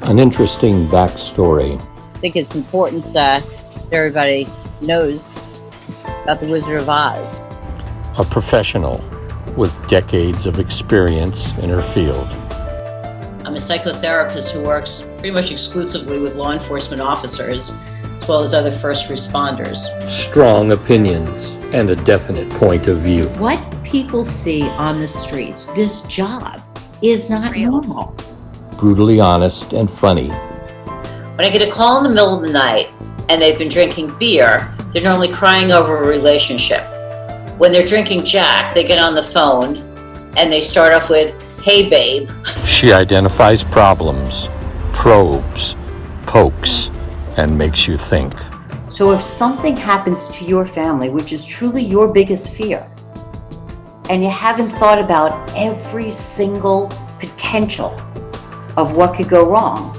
An interesting backstory. I think it's important that everybody knows about the Wizard of Oz. A professional with decades of experience in her field. I'm a psychotherapist who works pretty much exclusively with law enforcement officers, as well as other first responders. Strong opinions and a definite point of view. What people see on the streets, this job, is not normal. Brutally honest and funny. When I get a call in the middle of the night and they've been drinking beer, they're normally crying over a relationship. When they're drinking Jack, they get on the phone and they start off with, "Hey babe." She identifies problems, probes, pokes, and makes you think. So if something happens to your family, which is truly your biggest fear, and you haven't thought about every single potential of what could go wrong,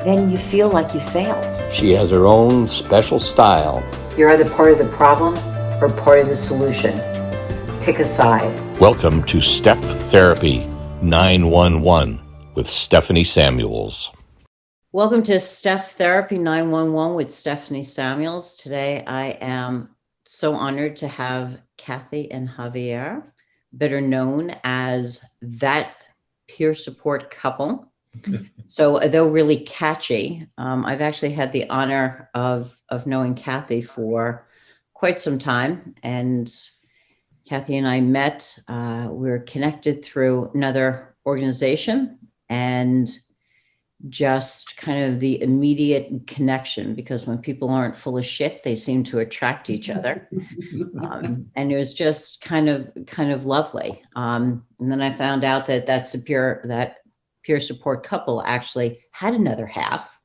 then you feel like you failed. She has her own special style. You're either part of the problem or part of the solution. Pick a side. Welcome to StephTherapy911 with Stephanie Samuels. Welcome to StephTherapy911 with Stephanie Samuels. Today I am so honored to have Cathy and Javier, better known as that peer support couple. So they're really catchy. I've actually had the honor of knowing Cathy for quite some time, and Cathy and I met. We were connected through another organization, and just kind of the immediate connection, because when people aren't full of shit, they seem to attract each other. And it was just kind of lovely. And then I found out that peer support couple actually had another half.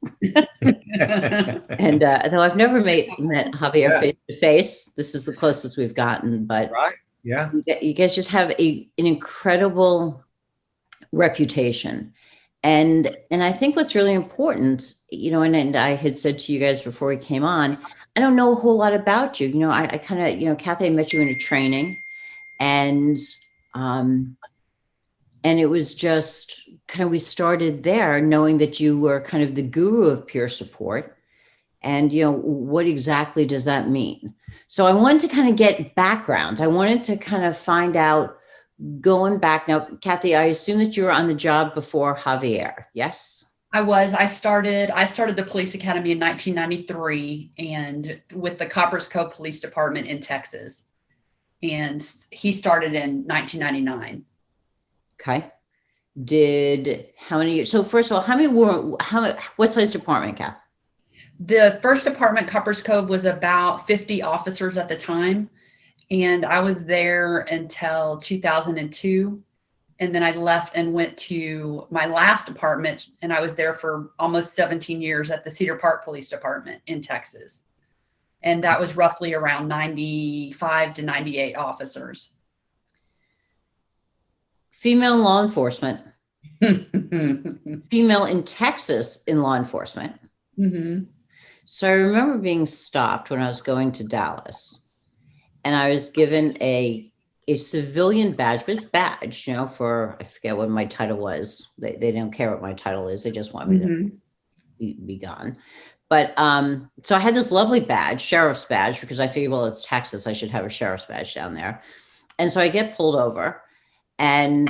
And though I've never met Javier face to face, this is the closest we've gotten. But right, yeah, you guys just have an incredible reputation. And I think what's really important, and I had said to you guys before we came on, I don't know a whole lot about you. I kind of, Cathy, I met you in a training, and it was just kind of, we started there knowing that you were kind of the guru of peer support. And, what exactly does that mean? So I wanted to kind of get background. I wanted to kind of find out, going back now, Cathy, I assume that you were on the job before Javier, yes? I was. I started the police academy in 1993 and with the Coppers Cove Police Department in Texas. And he started in 1999. Okay. How many years? So first of all, what size department, Kath? The first department, Coppers Cove, was about 50 officers at the time. And I was there until 2002. And then I left and went to my last department. And I was there for almost 17 years at the Cedar Park Police Department in Texas. And that was roughly around 95 to 98 officers. Female law enforcement. Female in Texas in law enforcement. Mm-hmm. So I remember being stopped when I was going to Dallas. And I was given a civilian badge, but it's badge, for, I forget what my title was. They don't care what my title is. They just want me to be gone. But so I had this lovely badge, sheriff's badge, because I figured, well, it's Texas, I should have a sheriff's badge down there. And so I get pulled over, and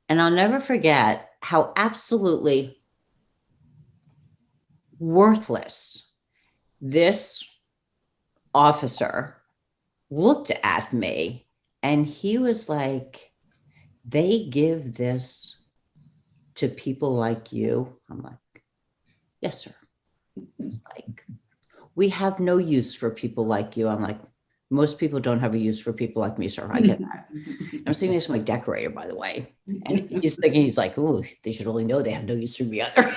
I'll never forget how absolutely worthless this officer looked at me, and he was like, "They give this to people like you." I'm like, "Yes, sir." It's like, "We have no use for people like you." I'm like, "Most people don't have a use for people like me, sir. I get that." I'm sitting next to my decorator, by the way, and he's like, "Oh, they should only know they have no use for me either."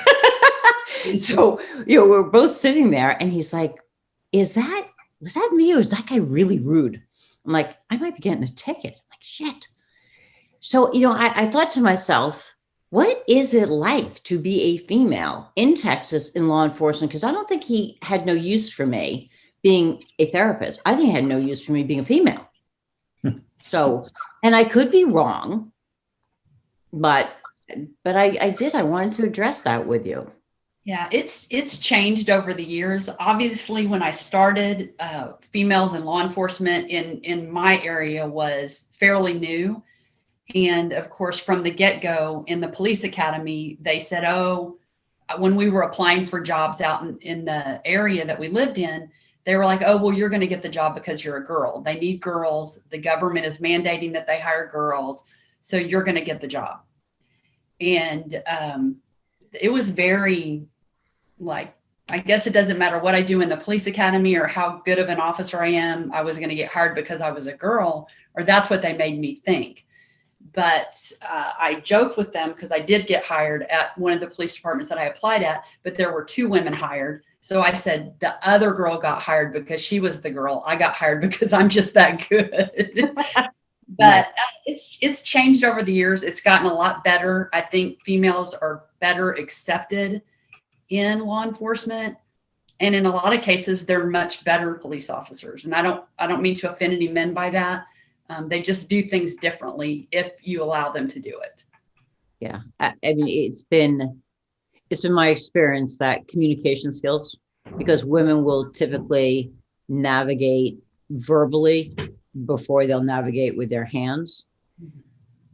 So, we're both sitting there, and he's like, was that me, or is that guy really rude? I'm like, I might be getting a ticket. I'm like, shit. So, I thought to myself, what is it like to be a female in Texas in law enforcement? Because I don't think he had no use for me being a therapist. I think he had no use for me being a female. So, and I could be wrong, but but I wanted to address that with you. Yeah, it's changed over the years. Obviously, when I started, females in law enforcement in my area was fairly new. And of course, from the get-go in the police academy, they said, oh, when we were applying for jobs out in the area that we lived in, they were like, oh, well, you're going to get the job because you're a girl. They need girls. The government is mandating that they hire girls. So you're going to get the job. And it was very like, I guess it doesn't matter what I do in the police academy or how good of an officer I am. I was going to get hired because I was a girl, or that's what they made me think. But I joked with them because I did get hired at one of the police departments that I applied at, but there were 2 women hired. So I said the other girl got hired because she was the girl. I got hired because I'm just that good. But it's changed over the years. It's gotten a lot better. I think females are better accepted in law enforcement. And in a lot of cases, they're much better police officers. And I don't mean to offend any men by that. They just do things differently if you allow them to do it. Yeah. I mean, it's been my experience that communication skills, because women will typically navigate verbally before they'll navigate with their hands.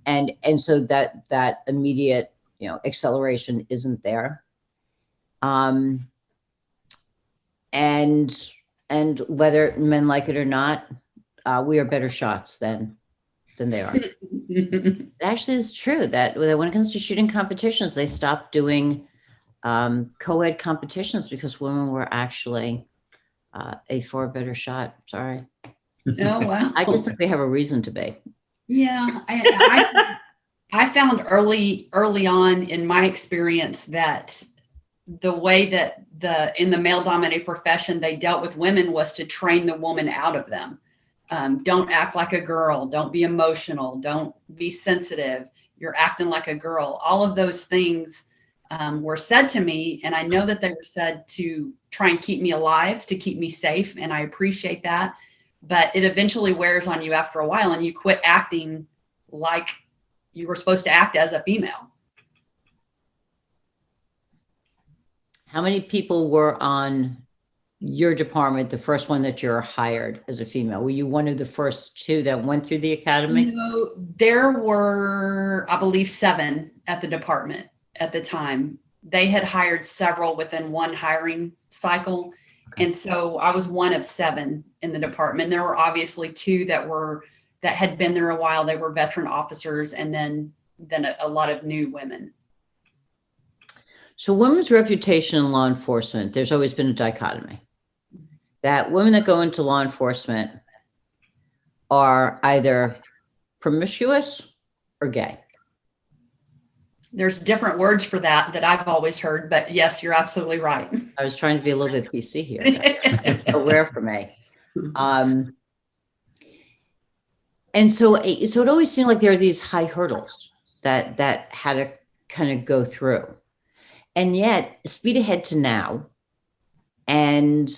And so that immediate, acceleration isn't there. And whether men like it or not, we are better shots than they are. It actually is true that when it comes to shooting competitions, they stopped doing co-ed competitions because women were actually a far better shot. Sorry. Oh, wow. I just think they have a reason to be. Yeah. I found early on in my experience that the way that in the male dominated profession, they dealt with women was to train the woman out of them. Don't act like a girl. Don't be emotional. Don't be sensitive. You're acting like a girl. All of those things were said to me. And I know that they were said to try and keep me alive, to keep me safe. And I appreciate that. But it eventually wears on you after a while and you quit acting like you were supposed to act as a female. How many people were on your department, the first one that you're hired as a female? Were you one of the first 2 that went through the academy? No, there were, I believe, 7 at the department at the time. They had hired several within one hiring cycle. And so I was one of 7 in the department. There were obviously 2 that had been there a while. They were veteran officers, and then a lot of new women. So women's reputation in law enforcement, there's always been a dichotomy that women that go into law enforcement are either promiscuous or gay. There's different words for that I've always heard, but yes, you're absolutely right. I was trying to be a little bit PC here. It's so rare for me. And so it always seemed like there are these high hurdles that had to kind of go through. And yet, speed ahead to now, and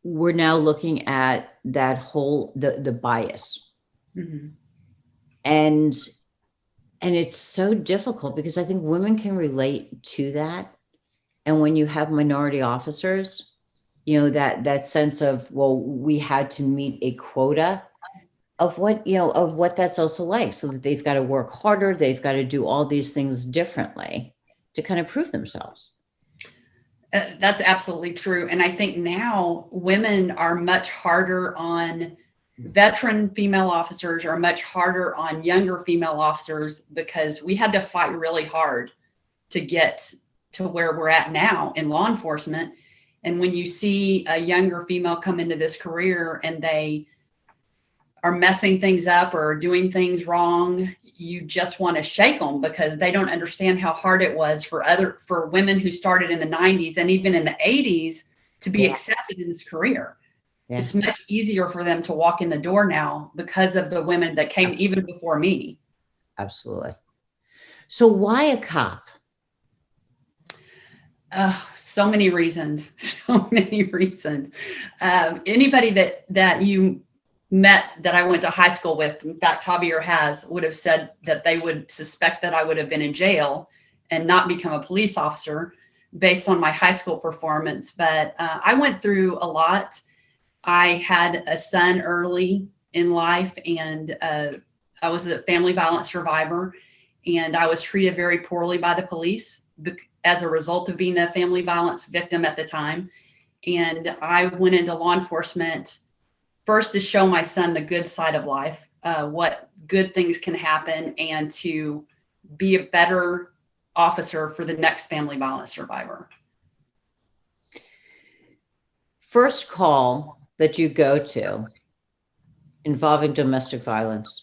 we're now looking at that whole the bias, and it's so difficult because I think women can relate to that. And when you have minority officers, that sense of, well, we had to meet a quota of what that's also like, so that they've got to work harder, they've got to do all these things differently to kind of prove themselves. That's absolutely true. And I think now women are much harder on veteran female officers, are much harder on younger female officers, because we had to fight really hard to get to where we're at now in law enforcement. And when you see a younger female come into this career and they are messing things up or doing things wrong, you just want to shake them, because they don't understand how hard it was for women who started in the 90s and even in the 80s to be accepted in this career. Yeah. It's much easier for them to walk in the door now because of the women that came even before me. Absolutely. So why a cop? So many reasons. Anybody that you met that I went to high school with, in fact, Javier would have said that they would suspect that I would have been in jail and not become a police officer based on my high school performance. But I went through a lot. I had a son early in life, and I was a family violence survivor, and I was treated very poorly by the police as a result of being a family violence victim at the time. And I went into law enforcement first to show my son the good side of life, what good things can happen, and to be a better officer for the next family violence survivor. First call that you go to involving domestic violence.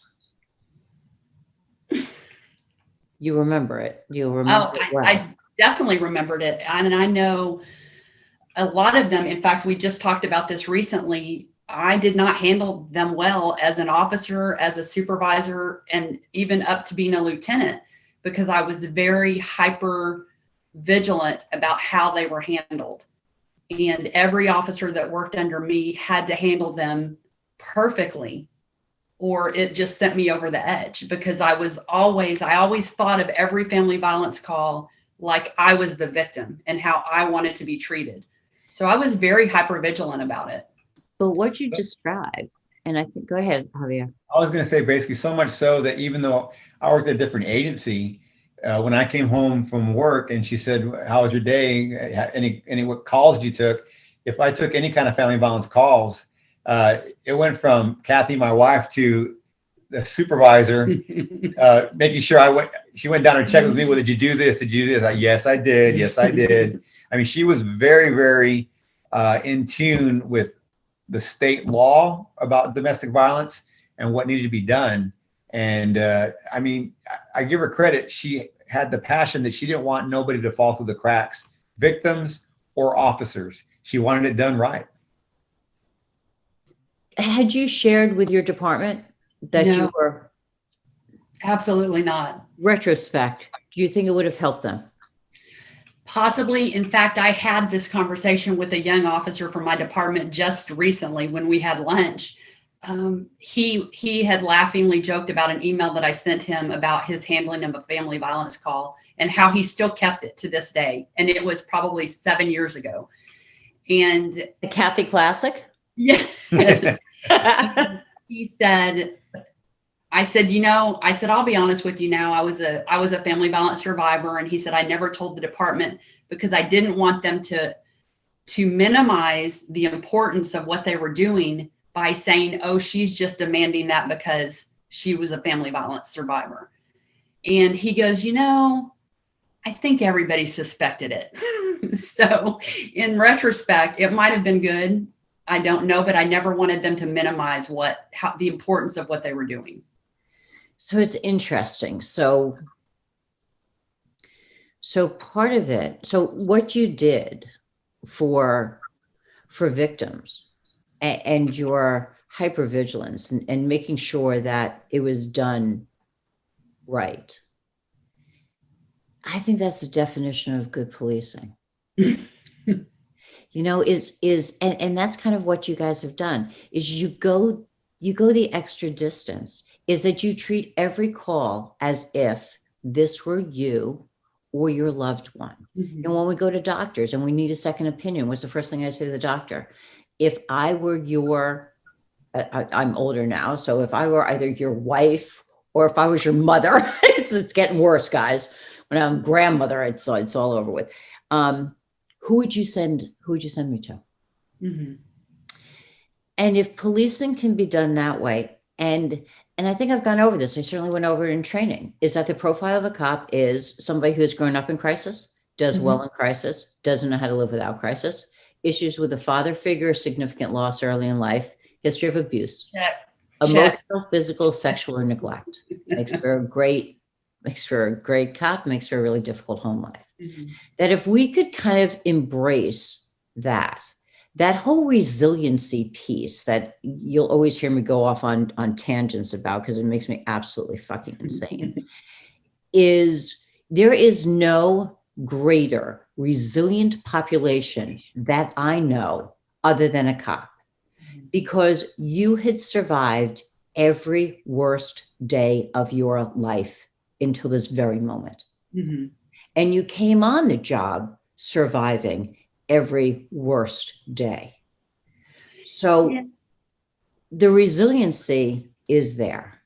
You remember it. You'll remember it well. I definitely remembered it. And I know a lot of them. In fact, we just talked about this recently. I did not handle them well as an officer, as a supervisor, and even up to being a lieutenant, because I was very hyper vigilant about how they were handled. And every officer that worked under me had to handle them perfectly, or it just sent me over the edge, because I always thought of every family violence call like I was the victim and how I wanted to be treated. So I was very hyper vigilant about it. But what you described, and I think, go ahead, Javier. I was going to say basically so much so that even though I worked at a different agency, when I came home from work and she said, "How was your day? Any what calls you took?" If I took any kind of family violence calls, it went from Cathy, my wife, to the supervisor, making sure she went down and checked with me. Well, did you do this? Did you do this? Yes, I did. Yes, I did. I mean, she was very, very in tune with the state law about domestic violence and what needed to be done. And I mean, I give her credit. She had the passion that she didn't want nobody to fall through the cracks, victims or officers. She wanted it done right. Had you shared with your department that No. you were? Absolutely not. Retrospect, do you think it would have helped them? Possibly. In fact, I had this conversation with a young officer from my department just recently when we had lunch. He had laughingly joked about an email that I sent him about his handling of a family violence call and how he still kept it to this day. And it was probably 7 years ago. And The Cathy Classic? yeah, he said, I said, I'll be honest with you now. I was a family violence survivor. And he said, I never told the department because I didn't want them to minimize the importance of what they were doing by saying, oh, she's just demanding that because she was a family violence survivor. And he goes, I think everybody suspected it. So in retrospect, it might have been good. I don't know, but I never wanted them to minimize the importance of what they were doing. So it's interesting. So part of it, so what you did for victims and your hypervigilance and making sure that it was done right. I think that's the definition of good policing. And that's kind of what you guys have done is you go the extra distance, is that you treat every call as if this were you or your loved one. Mm-hmm. And when we go to doctors and we need a second opinion, what's the first thing I say to the doctor? If I were I'm older now, so if I were either your wife or if I was your mother, it's getting worse, guys. When I'm grandmother, it's all over with. Who would you send me to? Mm-hmm. And if policing can be done that way, and I think I've gone over this, I certainly went over it in training, is that the profile of a cop is somebody who's grown up in crisis, does Mm-hmm. well in crisis, doesn't know how to live without crisis, issues with a father figure, significant loss early in life, history of abuse, emotional, physical, sexual, or neglect. Makes for a great cop, makes for a really difficult home life. Mm-hmm. That if we could kind of embrace that whole resiliency piece that you'll always hear me go off on tangents about, because it makes me absolutely fucking insane, is there is no greater resilient population that I know other than a cop, because you had survived every worst day of your life until this very moment. Mm-hmm. and you came on the job surviving every worst day. So the resiliency is there.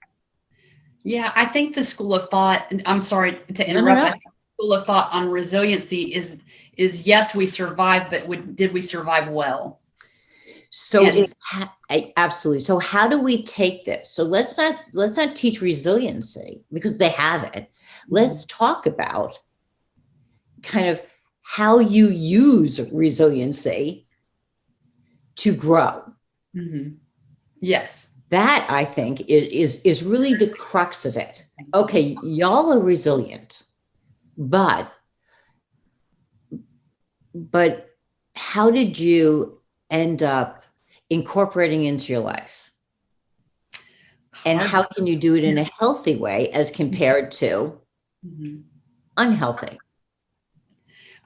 Yeah, I think the school of thought, and I'm sorry to interrupt, No. I think the school of thought on resiliency is yes, we survived, but did we survive well? So Yes. absolutely. So how do we take this? So let's not teach resiliency because they have it. Let's talk about kind of how you use resiliency to grow. Mm-hmm. Yes. That, I think, is really the crux of it. Okay, y'all are resilient, but how did you end up incorporating into your life? And how can you do it in a healthy way as compared to unhealthy?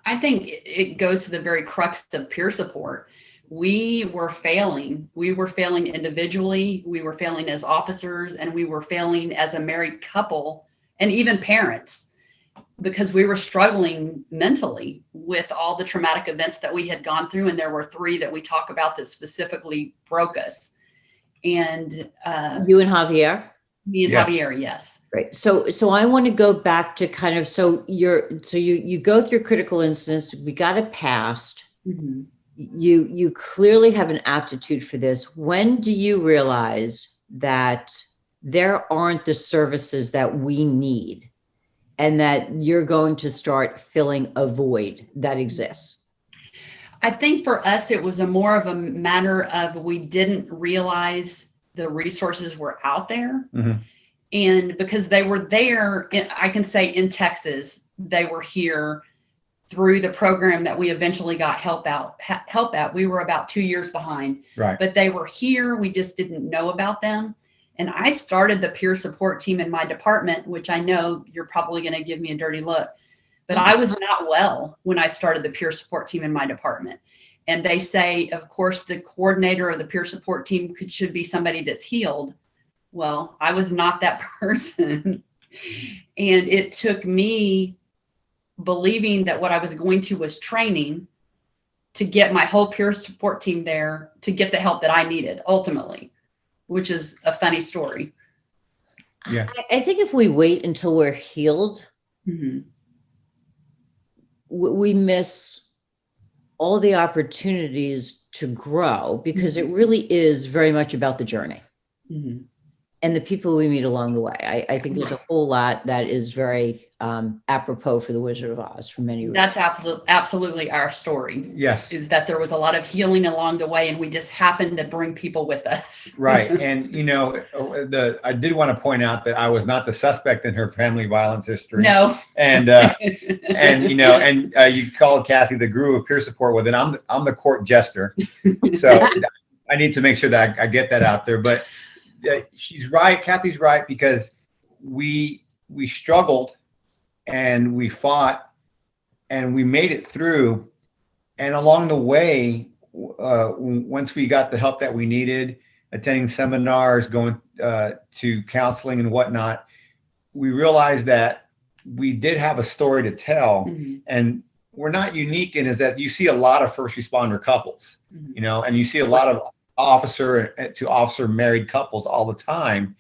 I think it goes to the very crux of peer support. We were failing. We were failing individually. We were failing as officers, and we were failing as a married couple and even parents, because we were struggling mentally with all the traumatic events that we had gone through. And there were 3 that we talk about that specifically broke us. And you and Javier? Me and Javier, yes. Right. So I want to go back to kind of, you go through critical incidents. We got it passed. Mm-hmm. You clearly have an aptitude for this. When do you realize that there aren't the services that we need and that you're going to start filling a void that exists? I think for us, it was more of a matter of we didn't realize the resources were out there. Mm-hmm. And because they were there, I can say in Texas, they were here through the program that we eventually got help out. We were about 2 years behind, right? But they were here. We just didn't know about them. And I started the peer support team in my department, which I know you're probably going to give me a dirty look, but I was not well when I started the peer support team in my department. And they say, of course, the coordinator of the peer support team should be somebody that's healed. Well, I was not that person. And it took me believing that what I was going to was training to get my whole peer support team there to get the help that I needed ultimately, which is a funny story. Yeah. I think if we wait until we're healed, we miss all the opportunities to grow, because it really is very much about the journey and the people we meet along the way. I think there's a whole lot that is very apropos for the Wizard of Oz for many reasons. That's absolutely our story. Yes. Is that there was a lot of healing along the way, and we just happened to bring people with us. Right. And, I did want to point out that I was not the suspect in her family violence history. No. And, you called Cathy the guru of peer support. Well, then I'm the court jester. So I need to make sure that I get that out there. But she's right. Cathy's right, because we struggled and we fought and we made it through. And along the way, once we got the help that we needed, attending seminars, going to counseling and whatnot, we realized that we did have a story to tell. And we're not unique in is that you see a lot of first responder couples, and you see a lot of officer to officer married couples all the time.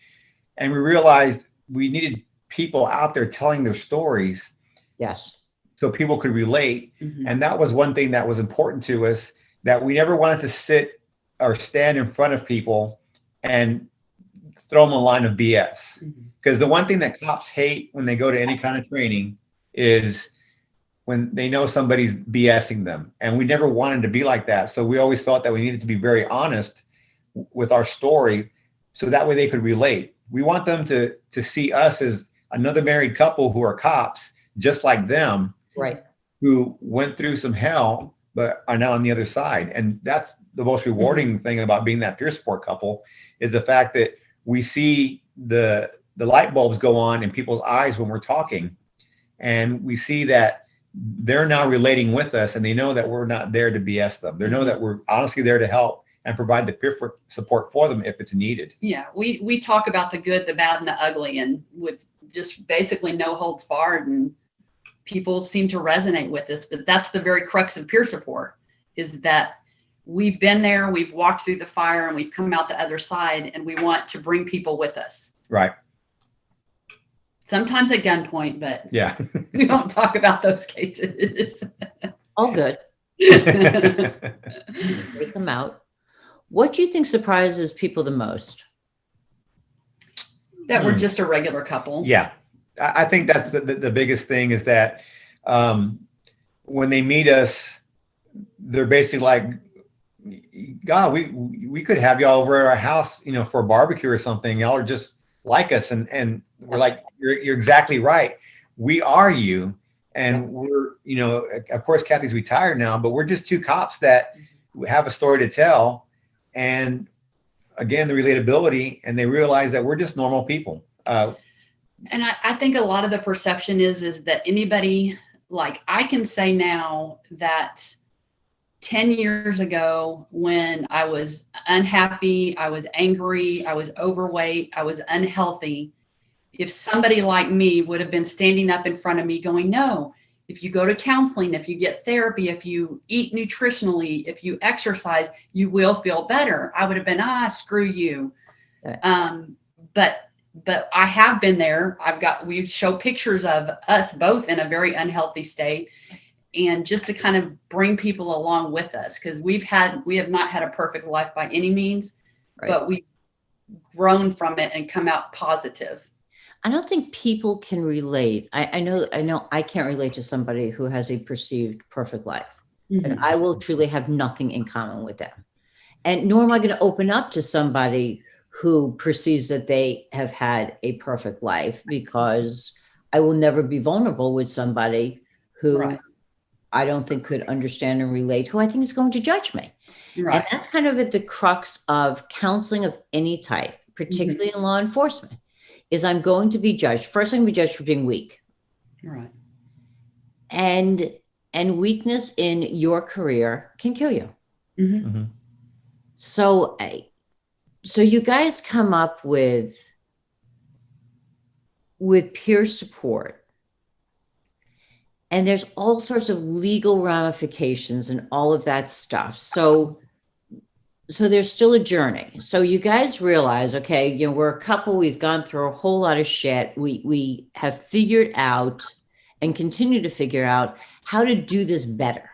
And we realized we needed people out there telling their stories. Yes. So people could relate. And that was one thing that was important to us, that we never wanted to sit or stand in front of people and throw them a line of BS. Because the one thing that cops hate when they go to any kind of training is when they know somebody's BSing them. And we never wanted to be like that. So we always felt that we needed to be very honest with our story, so that way they could relate. We want them to see us as another married couple who are cops, just like them, right? Who went through some hell, but are now on the other side. And that's the most rewarding thing about being that peer support couple, is the fact that we see the light bulbs go on in people's eyes when we're talking. And we see that they're now relating with us, and they know that we're not there to BS them. They know that we're honestly there to help and provide the peer support for them if it's needed. Yeah, we talk about the good, the bad, and the ugly, and with just basically no holds barred, and people seem to resonate with this, but that's the very crux of peer support, is that we've been there, we've walked through the fire, and we've come out the other side, and we want to bring people with us. Right. Sometimes at gunpoint, but Yeah. we don't talk about those cases. All good. Take them out. What do you think surprises people the most? That we're just a regular couple. Yeah. I think that's the biggest thing, is that when they meet us, they're basically like, God, we could have y'all over at our house, for a barbecue or something. Y'all are just like us. And we're like, you're exactly right. We are you. And we're, of course, Cathy's retired now, but we're just two cops that have a story to tell. And again, the relatability, and they realize that we're just normal people. And I think a lot of the perception is that anybody, like, I can say now that 10 years ago, when I was unhappy, I was angry, I was overweight, I was unhealthy, if somebody like me would have been standing up in front of me going, no, if you go to counseling, if you get therapy, if you eat nutritionally, if you exercise, you will feel better, I would have been, screw you. But I have been there. We show pictures of us both in a very unhealthy state, and just to kind of bring people along with us, because we have not had a perfect life by any means, but we've grown from it and come out positive. I don't think people can relate. I know I can't relate to somebody who has a perceived perfect life. Mm-hmm. And I will truly have nothing in common with them. And nor am I going to open up to somebody who perceives that they have had a perfect life, because I will never be vulnerable with somebody who I don't think could understand and relate, who I think is going to judge me. Right. And that's kind of at the crux of counseling of any type, particularly in law enforcement, is I'm going to be judged. First, I'm going to be judged for being weak. Right. And weakness in your career can kill you. Mm-hmm. Mm-hmm. So you guys come up with peer support, and there's all sorts of legal ramifications and all of that stuff. So there's still a journey. So you guys realize, okay, we're a couple, we've gone through a whole lot of shit. We have figured out and continue to figure out how to do this better.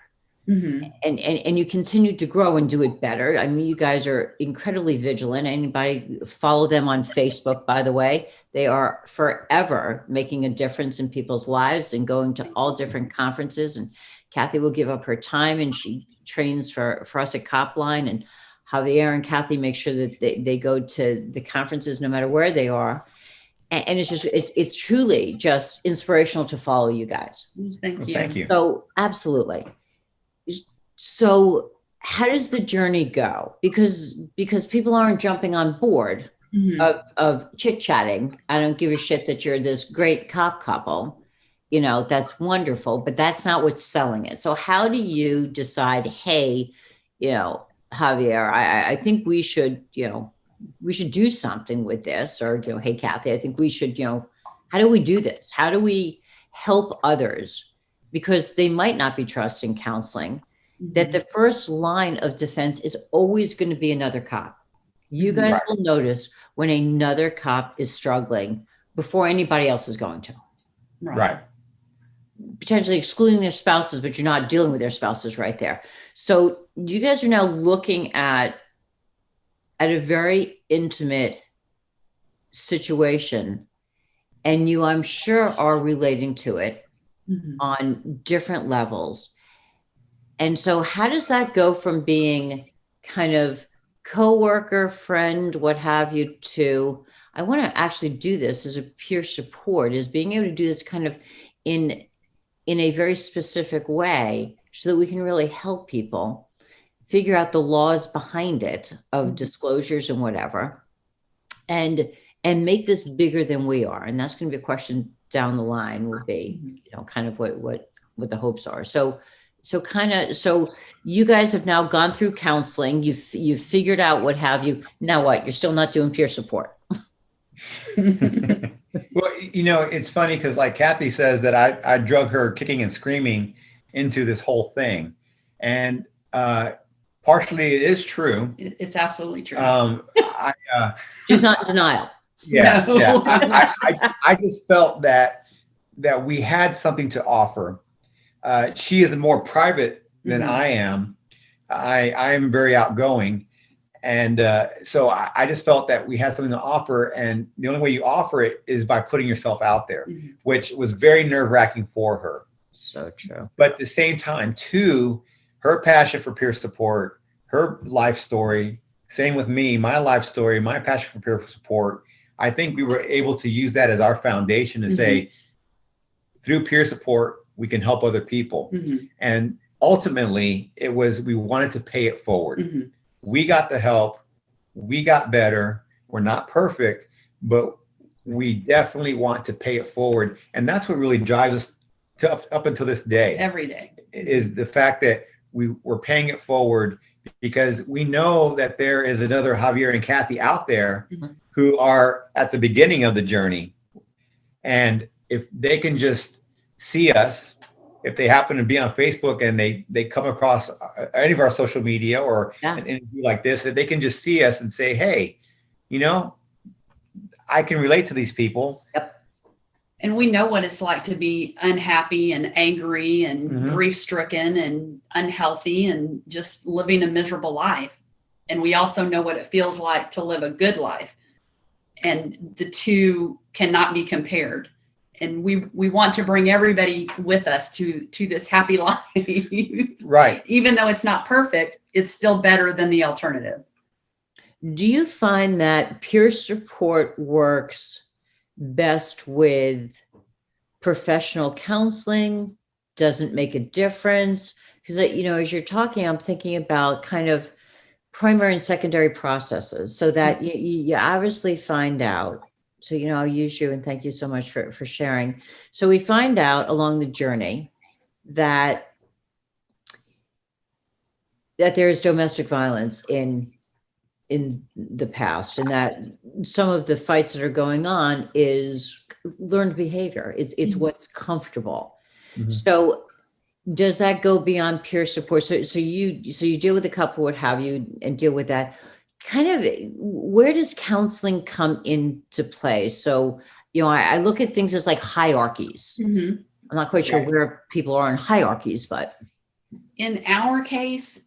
Mm-hmm. And you continue to grow and do it better. I mean, you guys are incredibly vigilant. Anybody follow them on Facebook, by the way? They are forever making a difference in people's lives and going to all different conferences. And Cathy will give up her time, and she trains for us at Copline. And Javier and Cathy make sure that they go to the conferences no matter where they are. And it's truly just inspirational to follow you guys. Thank you. Thank you. So absolutely. So how does the journey go? Because people aren't jumping on board of chit-chatting. I don't give a shit that you're this great cop couple. That's wonderful, but that's not what's selling it. So how do you decide, hey, Javier, I think we should do something with this, or, hey, Cathy, I think we should, how do we do this? How do we help others? Because they might not be trusting counseling. That the first line of defense is always going to be another cop. You guys will notice when another cop is struggling before anybody else is going to. Right. Potentially excluding their spouses, but you're not dealing with their spouses right there. So you guys are now looking at a very intimate situation, and you, I'm sure, are relating to it on different levels. And so how does that go from being kind of coworker, friend, what have you, to I want to actually do this as a peer support, is being able to do this kind of in a very specific way so that we can really help people figure out the laws behind it of disclosures and whatever, and make this bigger than we are. And that's going to be a question down the line, will be, kind of what the hopes are. So you guys have now gone through counseling. You've figured out what have you. Now what? You're still not doing peer support. Well, it's funny because like Kathy says that I drug her kicking and screaming into this whole thing. And partially it is true. It's absolutely true. She's not in denial. Yeah, No. yeah. I just felt that we had something to offer. She is more private than I am. I am very outgoing. And so I just felt that we had something to offer. And the only way you offer it is by putting yourself out there, which was very nerve-wracking for her. So true. But at the same time, too, her passion for peer support, her life story, same with me, my life story, my passion for peer support, I think we were able to use that as our foundation to say, through peer support, we can help other people. And ultimately, we wanted to pay it forward. We got the help. We got better. We're not perfect, but we definitely want to pay it forward. And that's what really drives us to up until this day. Every day. Is the fact that we're paying it forward because we know that there is another Javier and Cathy out there who are at the beginning of the journey. And if they can just see us, if they happen to be on Facebook and they come across any of our social media or an interview like this, that they can just see us and say, hey, I can relate to these people. Yep. And we know what it's like to be unhappy and angry and grief-stricken and unhealthy and just living a miserable life. And we also know what it feels like to live a good life. And the two cannot be compared. And we want to bring everybody with us to this happy life. Right. Even though it's not perfect, it's still better than the alternative. Do you find that peer support works best with professional counseling? Doesn't make a difference? Because, as you're talking, I'm thinking about kind of primary and secondary processes so that you obviously find out. So, I'll use you and thank you so much for sharing. So we find out along the journey that there is domestic violence in the past, and that some of the fights that are going on is learned behavior. It's what's comfortable. So does that go beyond peer support? So you deal with a couple, what have you, and deal with that. Kind of, where does counseling come into play? So, I look at things as like hierarchies. I'm not quite sure where people are in hierarchies, but in our case,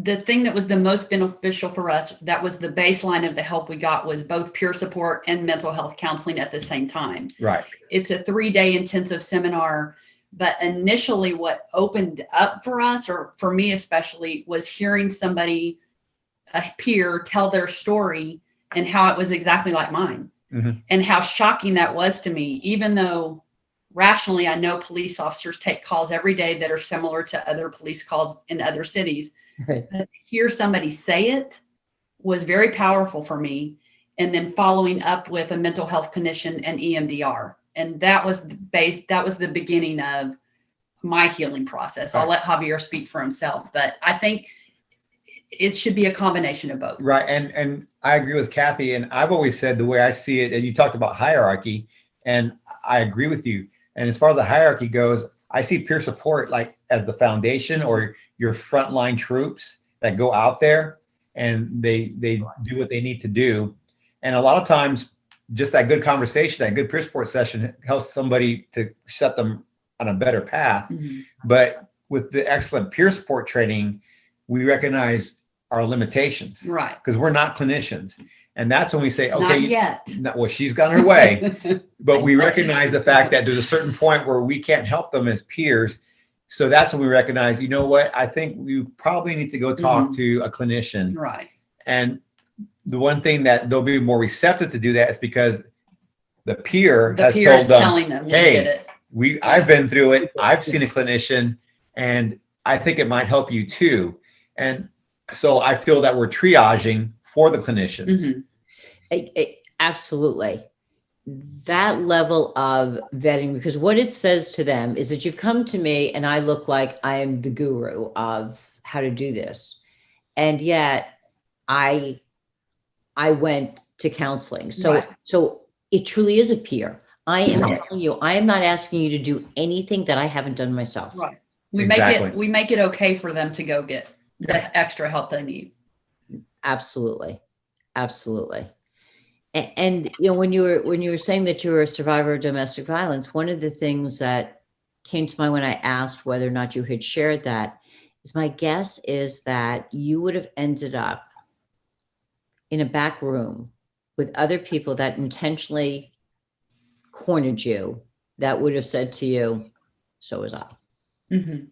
the thing that was the most beneficial for us, that was the baseline of the help we got, was both peer support and mental health counseling at the same time. Right. It's a 3-day intensive seminar. But initially what opened up for us, or for me especially, was hearing somebody, a peer, tell their story and how it was exactly like mine, and how shocking that was to me, even though rationally I know police officers take calls every day that are similar to other police calls in other cities. But to hear somebody say it was very powerful for me. And then following up with a mental health clinician and EMDR. And that was the beginning of my healing process. I'll let Javier speak for himself, but I think it should be a combination of both. Right. And I agree with Kathy. And I've always said, the way I see it, and you talked about hierarchy, and I agree with you. And as far as the hierarchy goes, I see peer support like as the foundation, or your frontline troops that go out there and they do what they need to do. And a lot of times just that good conversation, that good peer support session helps somebody to set them on a better path. But with the excellent peer support training, we recognize our limitations, Right. Because we're not clinicians. And that's when we say, okay, Not yet. well, she's got her way, but we recognize the fact that there's a certain point where we can't help them as peers. So that's when we recognize, you know what, I think we probably need to go talk to a clinician. Right. And the one thing that they'll be more receptive to do that is because the peer has told them, telling them, hey, I've been through it. I've seen a clinician and I think it might help you too. And so I feel that we're triaging for the clinicians. Absolutely. That level of vetting, because what it says to them is that you've come to me and I look like I am the guru of how to do this. And yet I went to counseling. So it truly is a peer. I am telling you, I am not asking you to do anything that I haven't done myself. Right. We Exactly. make it okay for them to go get the extra help they need. Absolutely. Absolutely. And you know, when you were saying that you were a survivor of domestic violence, one of the things that came to mind when I asked whether or not you had shared that is, my guess is that you would have ended up in a back room with other people that intentionally cornered you, that would have said to you, so was I. Mm-hmm.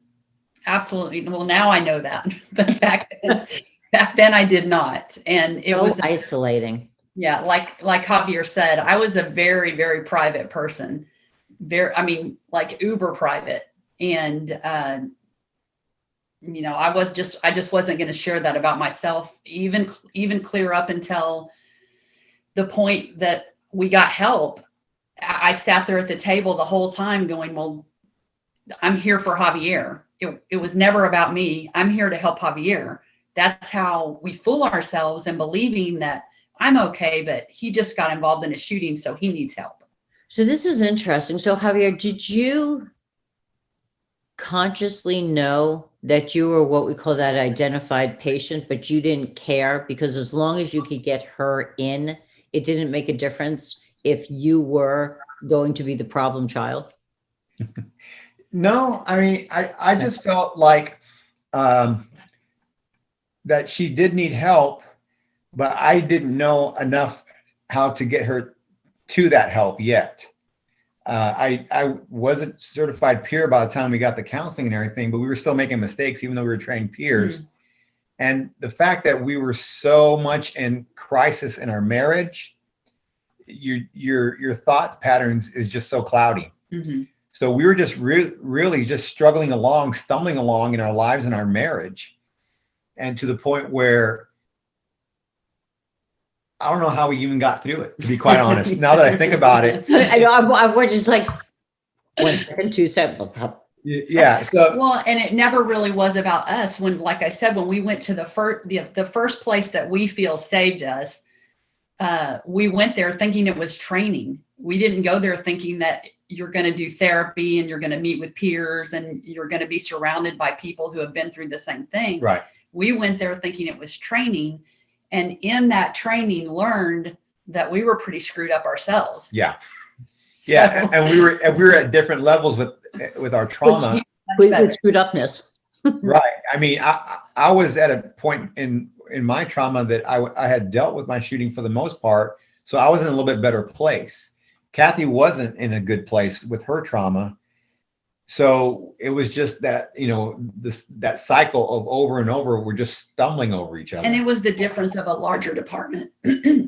Absolutely. Well, now I know that, but back then I did not. And it So was isolating. Yeah, like Javier said, I was a very, very private person. Like uber private. And I just wasn't going to share that about myself, even clear up until the point that we got help. I sat there at the table the whole time going, well, I'm here for Javier. It was never about me. I'm here to help Javier. That's how we fool ourselves in believing that I'm okay, but he just got involved in a shooting, so he needs help. So this is interesting. So Javier, did you consciously know that you were what we call that identified patient, but you didn't care because as long as you could get her in, it didn't make a difference if you were going to be the problem child? No, I mean, I just felt like that she did need help, but I didn't know enough how to get her to that help yet. I wasn't certified peer by the time we got the counseling and everything, but we were still making mistakes, even though we were trained peers. Mm-hmm. And the fact that we were so much in crisis in our marriage, your thought patterns is just so cloudy. Mm-hmm. So we were just really just stumbling along in our lives and our marriage, and to the point where I don't know how we even got through it, to be quite honest. Now that I think about it, I know I was just like 1 second, 2 seconds. Yeah. So well, and it never really was about us. When, like I said, when we went to the first place that we feel saved us, we went there thinking it was training. We didn't go there thinking that you're going to do therapy and you're going to meet with peers and you're going to be surrounded by people who have been through the same thing. Right. We went there thinking it was training, and in that training learned that we were pretty screwed up ourselves. Yeah. So, yeah. And we were at different levels with our trauma. With screwed upness. Right. I mean, I was at a point in my trauma that I had dealt with my shooting for the most part. So I was in a little bit better place. Cathy wasn't in a good place with her trauma. So it was just that, that cycle of over and over, we're just stumbling over each other. And it was the difference of a larger department.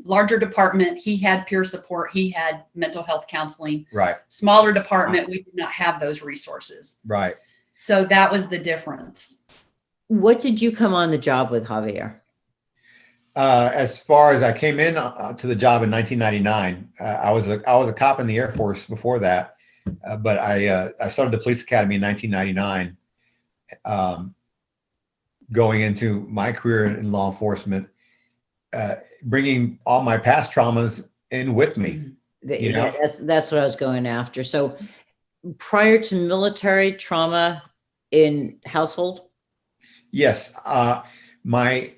Larger department, he had peer support, he had mental health counseling. Right. Smaller department, we did not have those resources. Right. So that was the difference. What did you come on the job with, Javier? As far as I came in to the job in 1999, I was a cop in the Air Force before that. But I started the police academy in 1999, going into my career in law enforcement, bringing all my past traumas in with me. That's what I was going after. So prior to military trauma in household? Yes. My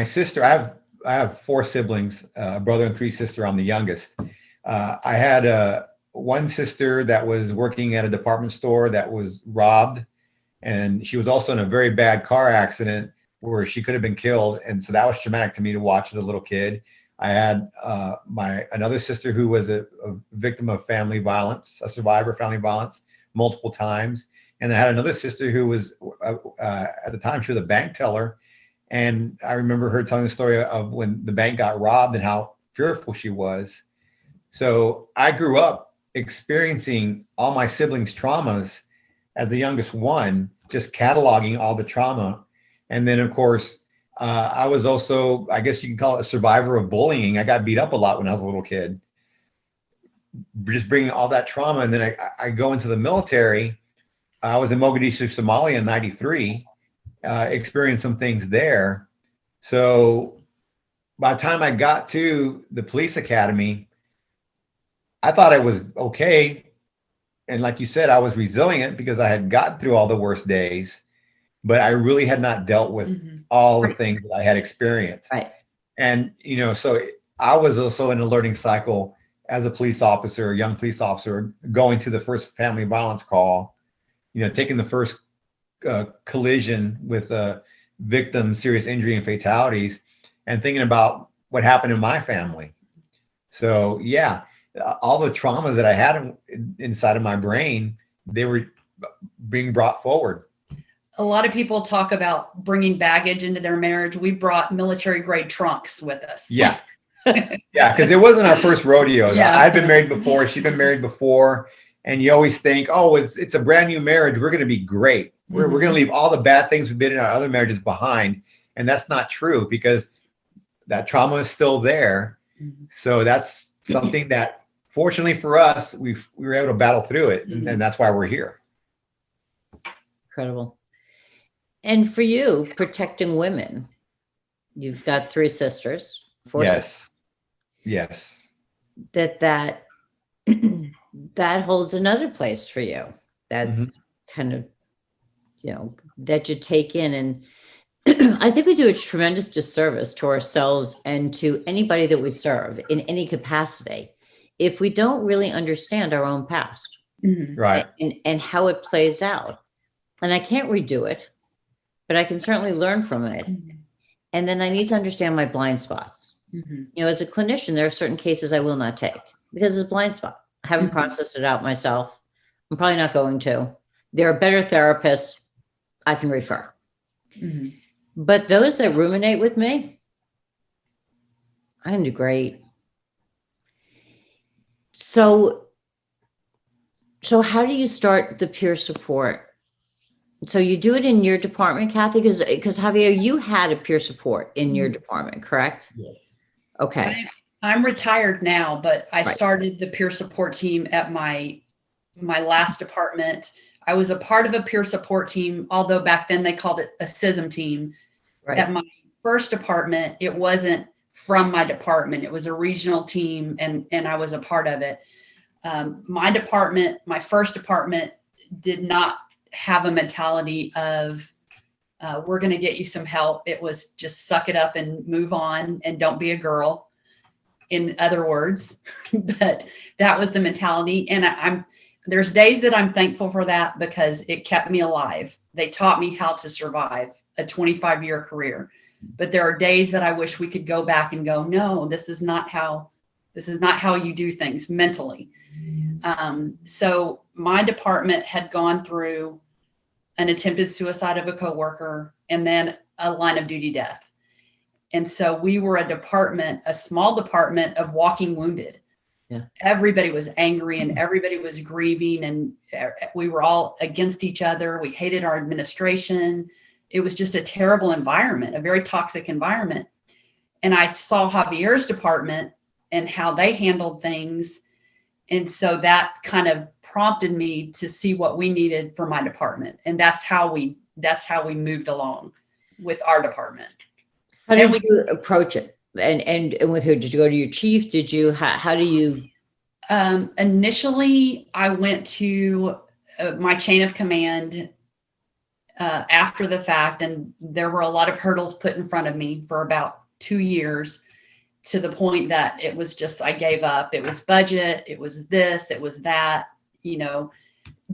sister, I have 4 siblings, a brother and 3 sisters. I'm the youngest. I had one sister that was working at a department store that was robbed, and she was also in a very bad car accident where she could have been killed. And so that was traumatic to me to watch as a little kid. I had another sister who was a victim of family violence, a survivor of family violence multiple times. And I had another sister who was, at the time, she was a bank teller. And I remember her telling the story of when the bank got robbed and how fearful she was. So I grew up experiencing all my siblings' traumas as the youngest one, just cataloging all the trauma. And then, of course, I was also, I guess you can call it, a survivor of bullying. I got beat up a lot when I was a little kid, just bringing all that trauma. And then I go into the military. I was in Mogadishu, Somalia in 93, experienced some things there. So by the time I got to the police academy, I thought I was okay. And like you said, I was resilient because I had gotten through all the worst days, but I really had not dealt with all the things that I had experienced. Right. And, so I was also in a learning cycle as a police officer, a young police officer, going to the first family violence call, taking the first collision with a victim, serious injury and fatalities, and thinking about what happened in my family. So yeah, all the traumas that I had inside of my brain, they were being brought forward. A lot of people talk about bringing baggage into their marriage. We brought military grade trunks with us. Yeah. Yeah, because it wasn't our first rodeo. Yeah. I'd been married before. She'd been married before. And you always think, oh, it's a brand new marriage. We're going to be great. We're going to leave all the bad things we did in our other marriages behind. And that's not true, because that trauma is still there. So that's something that, fortunately for us, we were able to battle through it. And that's why we're here. Incredible. And for you, protecting women, you've got 3 sisters. 4 sisters. Yes. That holds another place for you. That's kind of, that you take in. And I think we do a tremendous disservice to ourselves and to anybody that we serve in any capacity if we don't really understand our own past. Right. And how it plays out. And I can't redo it, but I can certainly learn from it. And then I need to understand my blind spots. As a clinician, there are certain cases I will not take because it's a blind spot. I haven't processed it out myself. I'm probably not going to. There are better therapists I can refer. But those that ruminate with me, I can do great. So how do you start the peer support? So you do it in your department, Cathy, because Javier, you had a peer support in your department, correct? Yes. Okay. I'm retired now, but I started the peer support team at my last department. I was a part of a peer support team, although back then they called it a CISM team. Right. At my first department, it wasn't from my department. It was a regional team, and I was a part of it. My department, my first department, did not have a mentality of we're going to get you some help. It was just suck it up and move on and don't be a girl, in other words. But that was the mentality. And there's days that I'm thankful for that because it kept me alive. They taught me how to survive a 25-year career. But there are days that I wish we could go back and go, no, this is not how you do things mentally. So my department had gone through an attempted suicide of a coworker and then a line of duty death. And so we were a small department of walking wounded. Yeah. Everybody was angry and everybody was grieving, and we were all against each other. We hated our administration. It was just a terrible environment, a very toxic environment. And I saw Javier's department and how they handled things. And so that kind of prompted me to see what we needed for my department. And that's how we moved along with our department. How did you approach it? And with who? Did you go to your chief? Did you, how do you? Initially, I went to my chain of command after the fact. And there were a lot of hurdles put in front of me for about 2 years, to the point that it was just, I gave up. It was budget. It was this, it was that,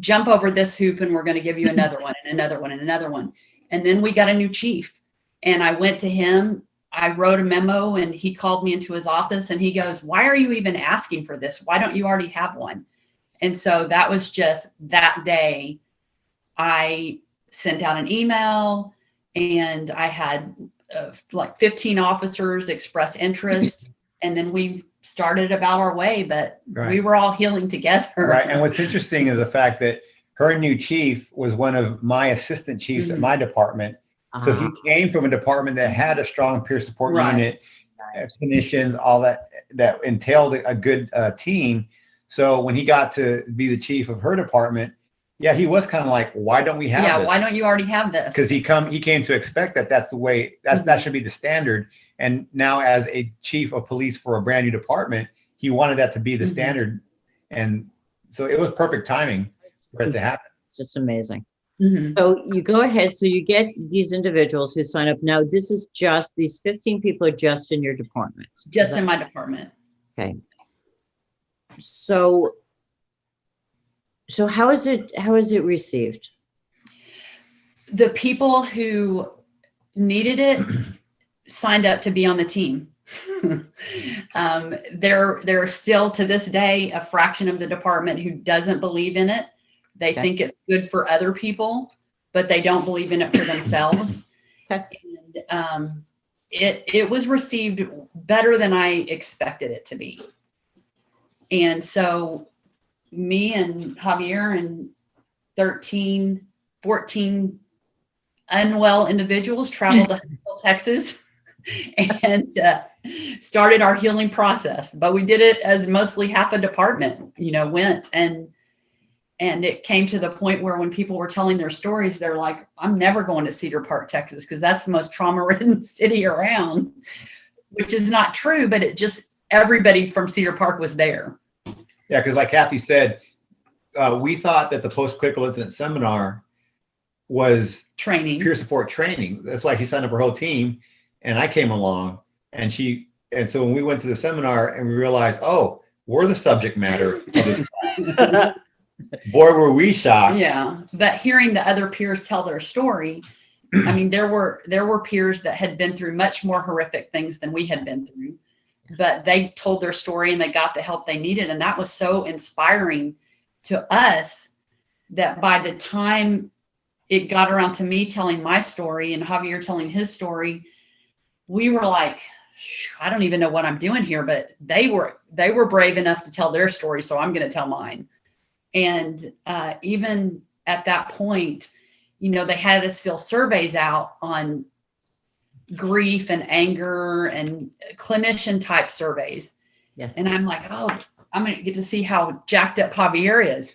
jump over this hoop and we're going to give you another one and another one and another one. And then we got a new chief, and I went to him. I wrote a memo and he called me into his office and he goes, "Why are you even asking for this? Why don't you already have one?" And so that was just that day. I sent out an email and I had like 15 officers express interest. And then we started about our way, but we were all healing together. Right. And what's interesting is the fact that her new chief was one of my assistant chiefs at my department. So he came from a department that had a strong peer support unit, clinicians, all that entailed a good team. So when he got to be the chief of her department, he was kind of like, why don't we have this? Why don't you already have this? Because he came to expect that's the way, that should be the standard. And now as a chief of police for a brand new department, he wanted that to be the standard And so it was perfect timing for it to happen. It's just amazing. Mhm. So you go ahead. So you get these individuals who sign up. Now, this is just, these 15 people are just in your department. Just in my department. Okay. So how is it received? The people who needed it signed up to be on the team. There are still to this day a fraction of the department who doesn't believe in it. They Okay. think it's good for other people, but they don't believe in it for themselves. Okay. And it was received better than I expected it to be. And so me and Javier and 14 unwell individuals traveled to Huntsville, Texas, and started our healing process. But we did it as mostly half a department, went. And it came to the point where when people were telling their stories, they're like, I'm never going to Cedar Park, Texas, because that's the most trauma-ridden city around, which is not true, but everybody from Cedar Park was there. Yeah, because like Cathy said, we thought that the post-critical incident seminar was Training. peer support training. That's why he signed up her whole team, and I came along, and so when we went to the seminar and we realized, oh, we're the subject matter of this class. Boy, were we shocked. Yeah, but hearing the other peers tell their story, I mean, there were peers that had been through much more horrific things than we had been through, but they told their story and they got the help they needed. And that was so inspiring to us that by the time it got around to me telling my story and Javier telling his story, we were like, I don't even know what I'm doing here, but they were brave enough to tell their story. So I'm going to tell mine. And even at that point, they had us fill surveys out on grief and anger and clinician type surveys. Yeah. And I'm like, oh, I'm going to get to see how jacked up Javier is.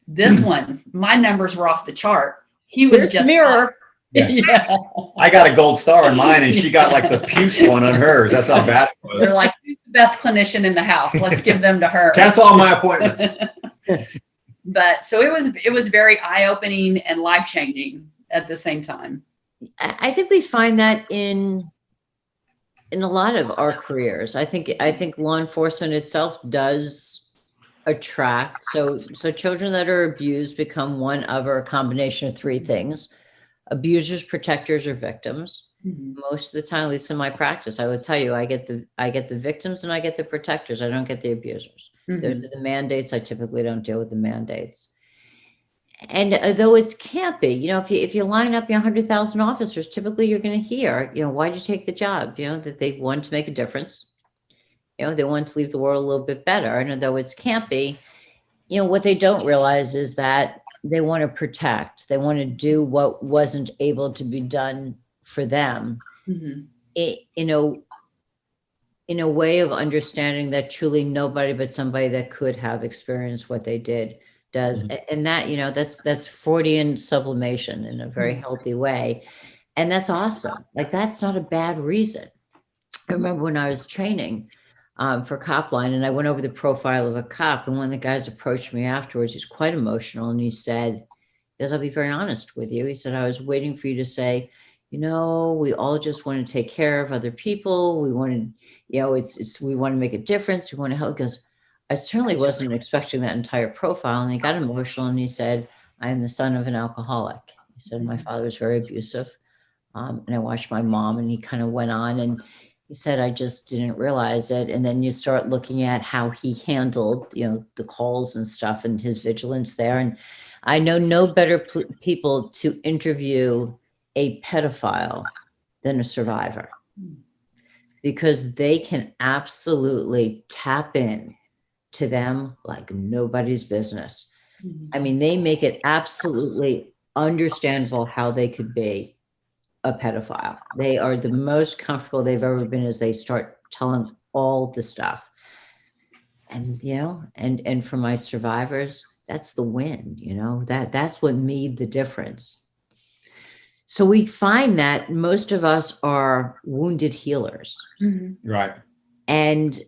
This one, my numbers were off the chart. He was just mirror. Yeah. I got a gold star on mine, and she got like the puce one on hers. That's how bad it was. They're like, who's the best clinician in the house? Let's give them to her. Cancel all my appointments. But so it was very eye-opening and life-changing at the same time. I think we find that in a lot of our careers. I think law enforcement itself does attract. So children that are abused become one of, or a combination of three things: abusers, protectors, or victims. Mm-hmm. Most of the time, at least in my practice, I would tell you, I get the victims and I get the protectors. I don't get the abusers. Mm-hmm. Those are the mandates. I typically don't deal with the mandates. And though it's campy, if you line up 100,000 officers, typically you're going to hear, why'd you take the job? That they want to make a difference. They want to leave the world a little bit better. And though it's campy, what they don't realize is that they want to protect. They want to do what wasn't able to be done for them. Mm-hmm. In a way of understanding that truly nobody but somebody that could have experienced what they did does. Mm-hmm. And that, that's Freudian sublimation in a very healthy way. And that's awesome. Like, that's not a bad reason. I remember when I was training for Copline, and I went over the profile of a cop, and one of the guys approached me afterwards. He's quite emotional. And he said, I'll be very honest with you. He said, I was waiting for you to say, we all just want to take care of other people. We want to, we want to make a difference. We want to help. He goes, I certainly wasn't expecting that entire profile. And he got emotional and he said, I am the son of an alcoholic. He said, my father was very abusive. And I watched my mom, and he kind of went on, and he said, I just didn't realize it. And then you start looking at how he handled, the calls and stuff and his vigilance there. And I know no better people to interview a pedophile than a survivor, because they can absolutely tap in to them like nobody's business. Mm-hmm. I mean, they make it absolutely understandable how they could be a pedophile. They are the most comfortable they've ever been as they start telling all the stuff. And, and for my survivors, that's the win, that's what made the difference. So we find that most of us are wounded healers. Mm-hmm. Right. And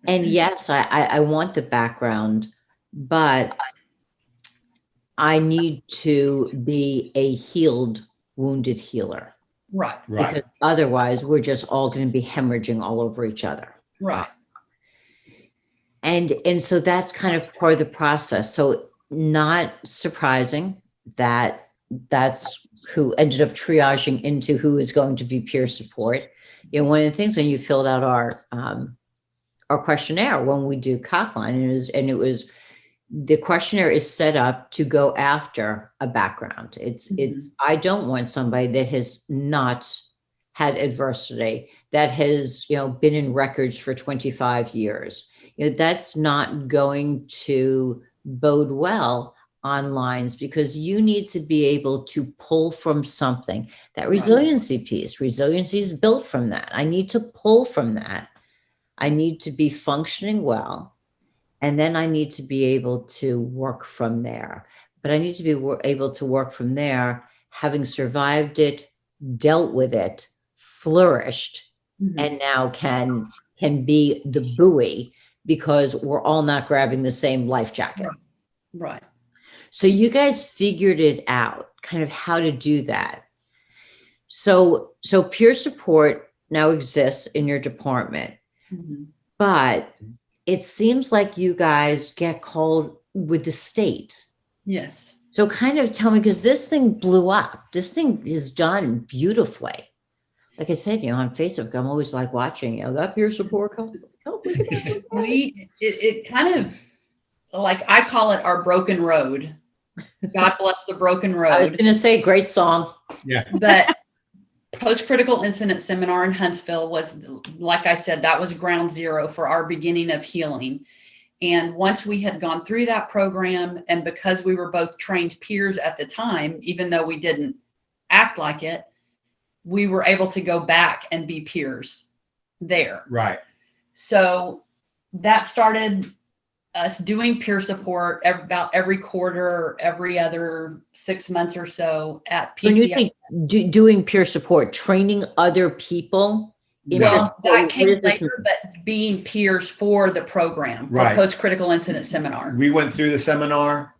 And yes, I want the background, but I need to be a healed, wounded healer. Right. Right. Because otherwise we're just all going to be hemorrhaging all over each other. Right. And so that's kind of part of the process. So not surprising that that's who ended up triaging into who is going to be peer support. You know, one of the things when you filled out our questionnaire when we do Cotline, and it was the questionnaire is set up to go after a background. It's I don't want somebody that has not had adversity, that has, you know, been in records for 25 years. You know, that's not going to bode well on lines, because you need to be able to pull from something. That resiliency piece, resiliency is built from that. I need to pull from that. I need to be functioning well. And then I need to be able to work from there. But I need to be able to work from there, having survived it, dealt with it, flourished, and now can be the buoy, because we're all not grabbing the same life jacket. Right. So you guys figured it out, kind of how to do that. So peer support now exists in your department, but it seems like you guys get called with the state. Yes. So kind of tell me, because this thing blew up. This thing is done beautifully. Like I said, you know, on Facebook, I'm always like watching, you know, that peer support comes. It kind of, like, I call it our broken road. God bless the broken road. I was going to say, great song. Yeah. But post-critical incident seminar in Huntsville was, like I said, that was ground zero for our beginning of healing. And once we had gone through that program, and because we were both trained peers at the time, even though we didn't act like it, we were able to go back and be peers there. Right. So that started us doing peer support about every quarter, every other 6 months or so at PCI. When you think doing peer support, training other people? Well, that came later, but being peers for the program, Right. Post-critical incident seminar. We went through the seminar,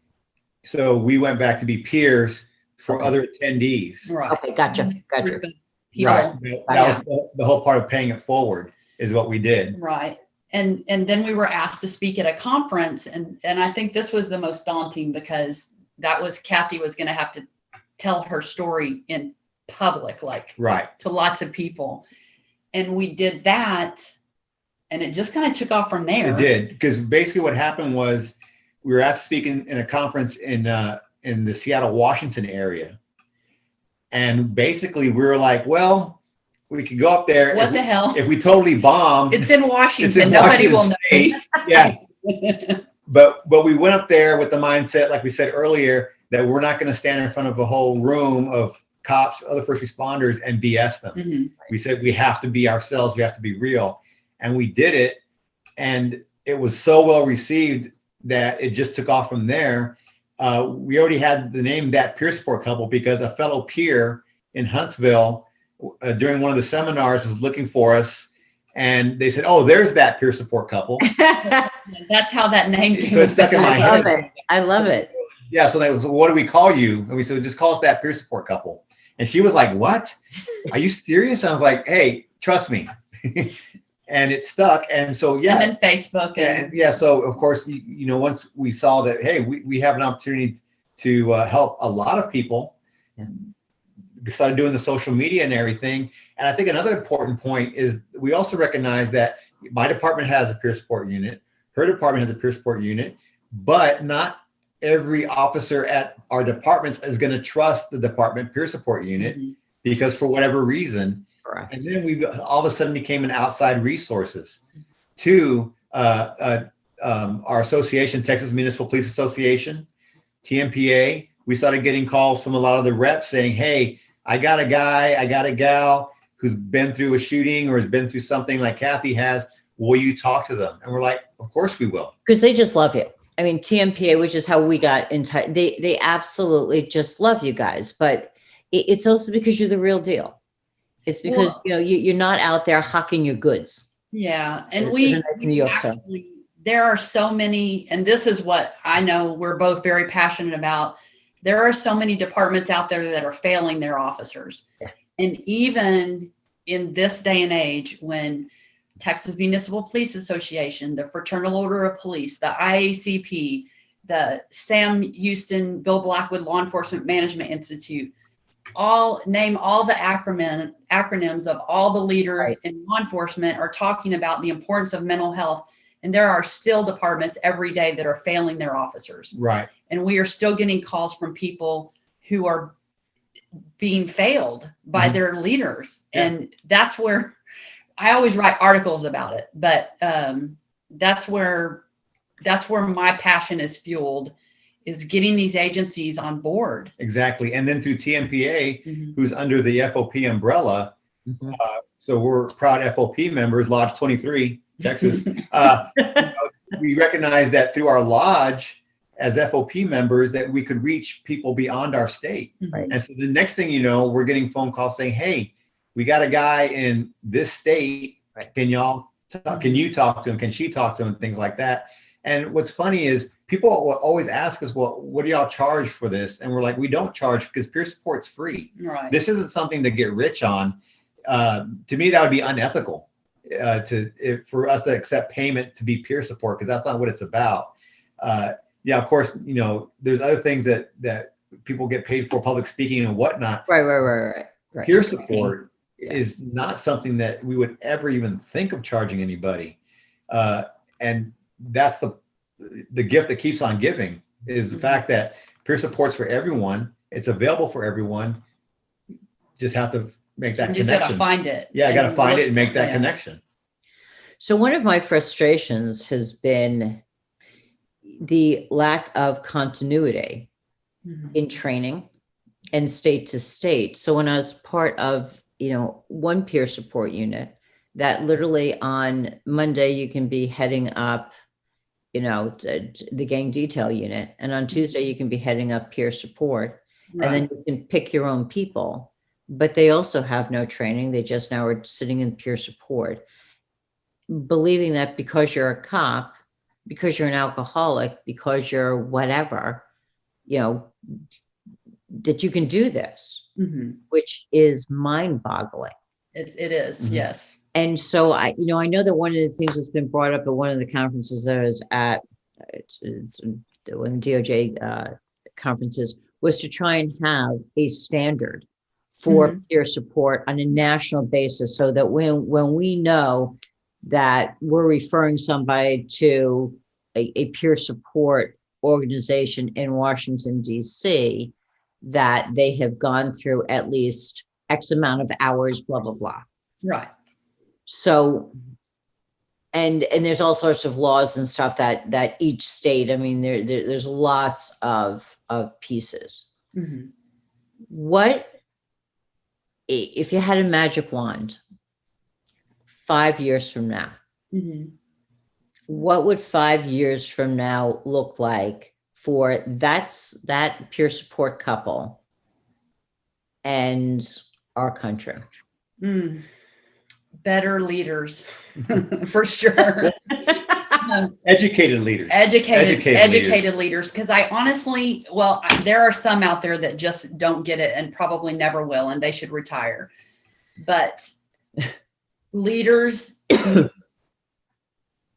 so we went back to be peers for other attendees. Right. Okay, gotcha. Group of people. Right. That was the whole part of paying it forward is what we did. Right. And then we were asked to speak at a conference, and I think this was the most daunting, because that was Cathy was going to have to tell her story in public, like Right. to lots of people. And we did that, and it just kind of took off from there. It did, because basically what happened was we were asked to speak in a conference in the Seattle, Washington area. And basically we were like, well, we could go up there. What the hell? If we totally bomb. It's in Washington. It's in Nobody Washington will know. State. Yeah. But we went up there with the mindset, like we said earlier, that we're not going to stand in front of a whole room of cops, other first responders, and BS them. We said we have to be ourselves. We have to be real. And we did it. And it was so well received that it just took off from there. We already had the name That Peer Support Couple because a fellow peer in Huntsville during one of the seminars was looking for us. And they said, oh, there's That Peer Support Couple. That's how that name came. So it stuck in my head. I love it. Yeah. So they was, what do we call you? And we said, just call us That Peer Support Couple. And she was like, what? Are you serious? I was like, hey, trust me. And it stuck. And so, yeah. And then Facebook. And yeah. So of course, you know, once we saw that, hey, we have an opportunity to help a lot of people, we started doing the social media and everything. And I think another important point is we also recognize that my department has a peer support unit. Her department has a peer support unit, but not every officer at our departments is going to trust the department peer support unit because for whatever reason. Correct. And then we all of a sudden became an outside resources to our association, Texas Municipal Police Association, TMPA. We started getting calls from a lot of the reps saying, hey, I got a guy, I got a gal who's been through a shooting or has been through something like Cathy has. Will you talk to them? And we're like, of course we will. Because they just love you. I mean, TMPA, which is how we got in touch, they absolutely just love you guys. But it's also because you're the real deal. It's because, you know, you're not out there hawking your goods. Yeah. And Isn't we it New York, so? actually, there are so many, and this is what I know we're both very passionate about. There are so many departments out there that are failing their officers. Yeah. And even in this day and age, when Texas Municipal Police Association, the Fraternal Order of Police, the IACP, the Sam Houston, Bill Blackwood Law Enforcement Management Institute, name all the acronyms of all the leaders in law enforcement are talking about the importance of mental health. And there are still departments every day that are failing their officers. Right. And we are still getting calls from people who are being failed by their leaders. Yeah. And that's where I always write articles about it, but that's where my passion is fueled, is getting these agencies on board. Exactly. And then through TMPA, who's under the FOP umbrella. So we're proud FOP members, Lodge 23, Texas. We recognize that through our lodge as FOP members that we could reach people beyond our state. Right. And so the next thing you know, we're getting phone calls saying, hey, we got a guy in this state. Right. Can you talk to him? Can she talk to him? And things like that. And what's funny is people will always ask us, well, what do y'all charge for this? And we're like, we don't charge because peer support's free. Right. This isn't something to get rich on. To me, that would be unethical for us to accept payment to be peer support, because that's not what it's about. Yeah, of course, there's other things that people get paid for, public speaking and whatnot. Right. Peer support is not something that we would ever even think of charging anybody. And that's the gift that keeps on giving, is the fact that peer support's for everyone. It's available for everyone. Just have to make that connection. You just got to find it. Yeah, I got to find it and make that connection. So one of my frustrations has been the lack of continuity in training and state to state. So when I was part of, one peer support unit, that literally on Monday you can be heading up, the gang detail unit, and on Tuesday you can be heading up peer support, and then you can pick your own people, but they also have no training. They just now are sitting in peer support, believing that because you're a cop, because you're an alcoholic, because you're whatever, that you can do this, which is mind-boggling. It is, yes. And so I know that one of the things that's been brought up at one of the conferences I was at, one of the DOJ conferences, was to try and have a standard for peer support on a national basis, so that when we know that we're referring somebody to a peer support organization in Washington, D.C., that they have gone through at least X amount of hours, blah, blah, blah. Right. So, and there's all sorts of laws and stuff that each state, there's lots of pieces. What, if you had a magic wand 5 years from now, what would 5 years from now look like for that peer support couple and our country? Better leaders, for sure. Educated leaders. Educated leaders. Because I honestly, there are some out there that just don't get it and probably never will, and they should retire. But leaders,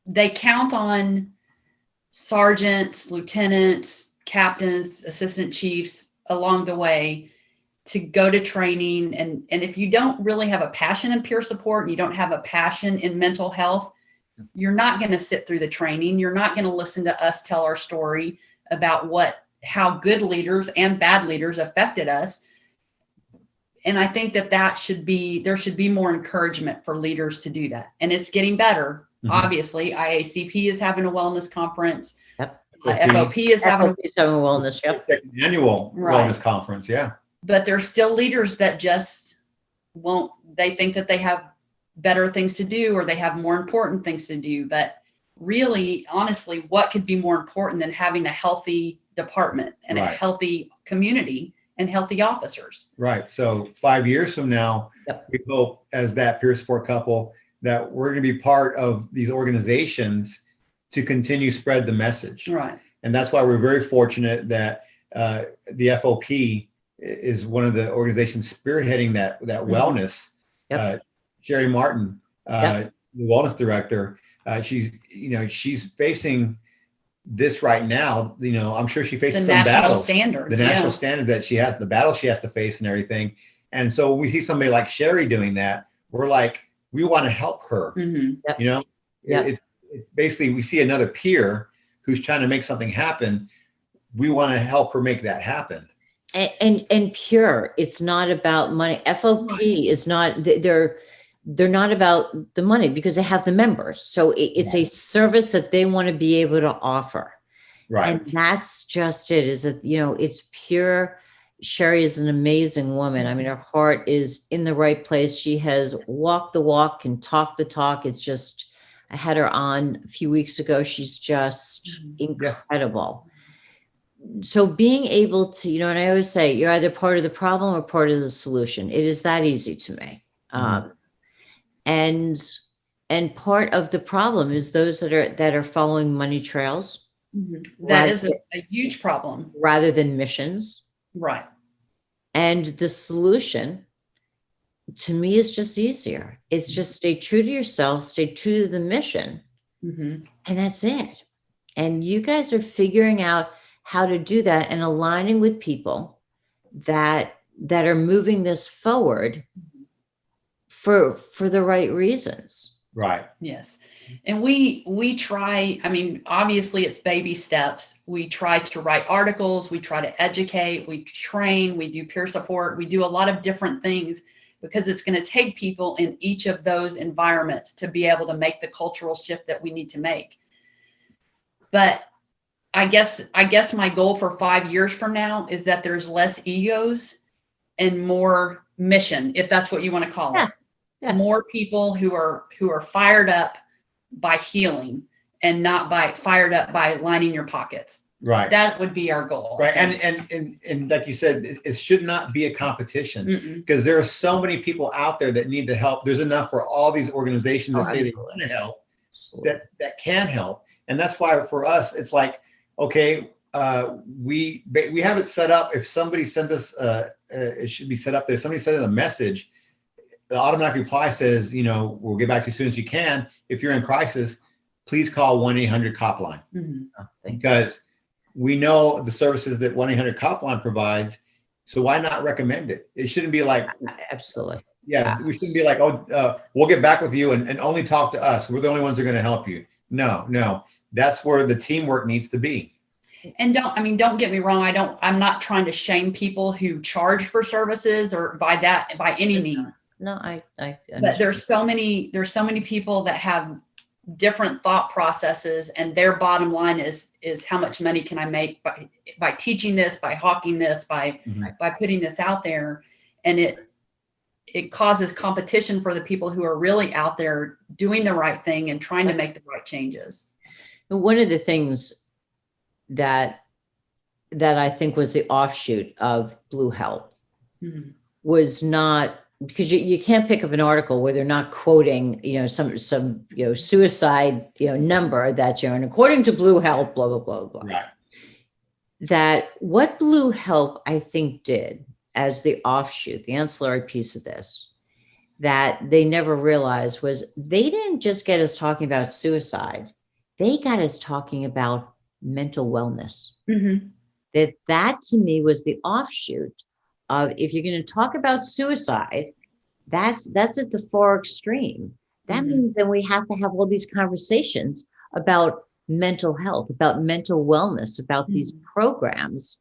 they count on sergeants, lieutenants, captains, assistant chiefs along the way to go to training. And if you don't really have a passion in peer support and you don't have a passion in mental health, you're not going to sit through the training. You're not going to listen to us tell our story about how good leaders and bad leaders affected us. And I think there should be more encouragement for leaders to do that. And it's getting better. Obviously, IACP is having a wellness conference. FOP is having a wellness. Second annual wellness conference. Yeah. But there's still leaders that just won't. They think that they have better things to do, or they have more important things to do. But really, honestly, what could be more important than having a healthy department and a healthy community and healthy officers? Right. So 5 years from now, we hope, as that peer support couple, that we're going to be part of these organizations to continue spread the message. Right. And that's why we're very fortunate that the FOP is one of the organizations spearheading that wellness. Yep. Sherry Martin, Yep. the wellness director, she's facing this right now. I'm sure she faces The some national battles, standards, the national yeah. standard that she has, the battle she has to face and everything. And so when we see somebody like Sherry doing that, we're like, we want to help her. Mm-hmm. Yep. Yep. It's basically, we see another peer who's trying to make something happen. We want to help her make that happen. And pure, it's not about money. FOP is not, they're not about the money because they have the members. So it's a service that they want to be able to offer. Right. And that's just it, is that, it's pure. Sherry is an amazing woman. I mean, her heart is in the right place. She has walked the walk and talked the talk. It's just, I had her on a few weeks ago. She's just incredible. So being able to, and I always say, you're either part of the problem or part of the solution. It is that easy to me. And part of the problem is those that are following money trails. Mm-hmm. That is a huge problem. Rather than missions. Right. And the solution to me is just easier. It's just stay true to yourself, stay true to the mission. Mm-hmm. And that's it. And you guys are figuring out how to do that and aligning with people that are moving this forward for the right reasons. Right. Yes. And we try, I mean, obviously it's baby steps. We try to write articles, we try to educate, we train, we do peer support, we do a lot of different things because it's going to take people in each of those environments to be able to make the cultural shift that we need to make. But I guess my goal for 5 years from now is that there's less egos and more mission, if that's what you want to call it. Yeah. More people who are fired up by healing and not fired up by lining your pockets. Right. That would be our goal. Right. And like you said, it should not be a competition because there are so many people out there that need the help. There's enough for all these organizations that say they want to help, that can help. And that's why for us, it's like, okay, we have it set up. If somebody sends us, it should be set up there. If somebody sends us a message, the automatic reply says, we'll get back to you as soon as you can. If you're in crisis, please call 1-800-COP-LINE. Because we know the services that 1-800-COP-LINE provides. So why not recommend it? It shouldn't be like, absolutely. Yeah. We shouldn't be like, we'll get back with you and only talk to us. We're the only ones that are going to help you. No, that's where the teamwork needs to be. And don't get me wrong. I'm not trying to shame people who charge for services or by any means. No, I but there's so many people that have different thought processes, and their bottom line is how much money can I make by teaching this, by hawking this, by putting this out there. And it causes competition for the people who are really out there doing the right thing and trying to make the right changes. One of the things that I think was the offshoot of Blue Help was not, because you can't pick up an article where they're not quoting, some suicide, number that and according to Blue Help, blah, blah, blah, blah. Right. That what Blue Help, I think, did as the offshoot, the ancillary piece of this, that they never realized was they didn't just get us talking about suicide. They got us talking about mental wellness. That to me was the offshoot of, if you're going to talk about suicide, that's at the far extreme. That means then we have to have all these conversations about mental health, about mental wellness, about these programs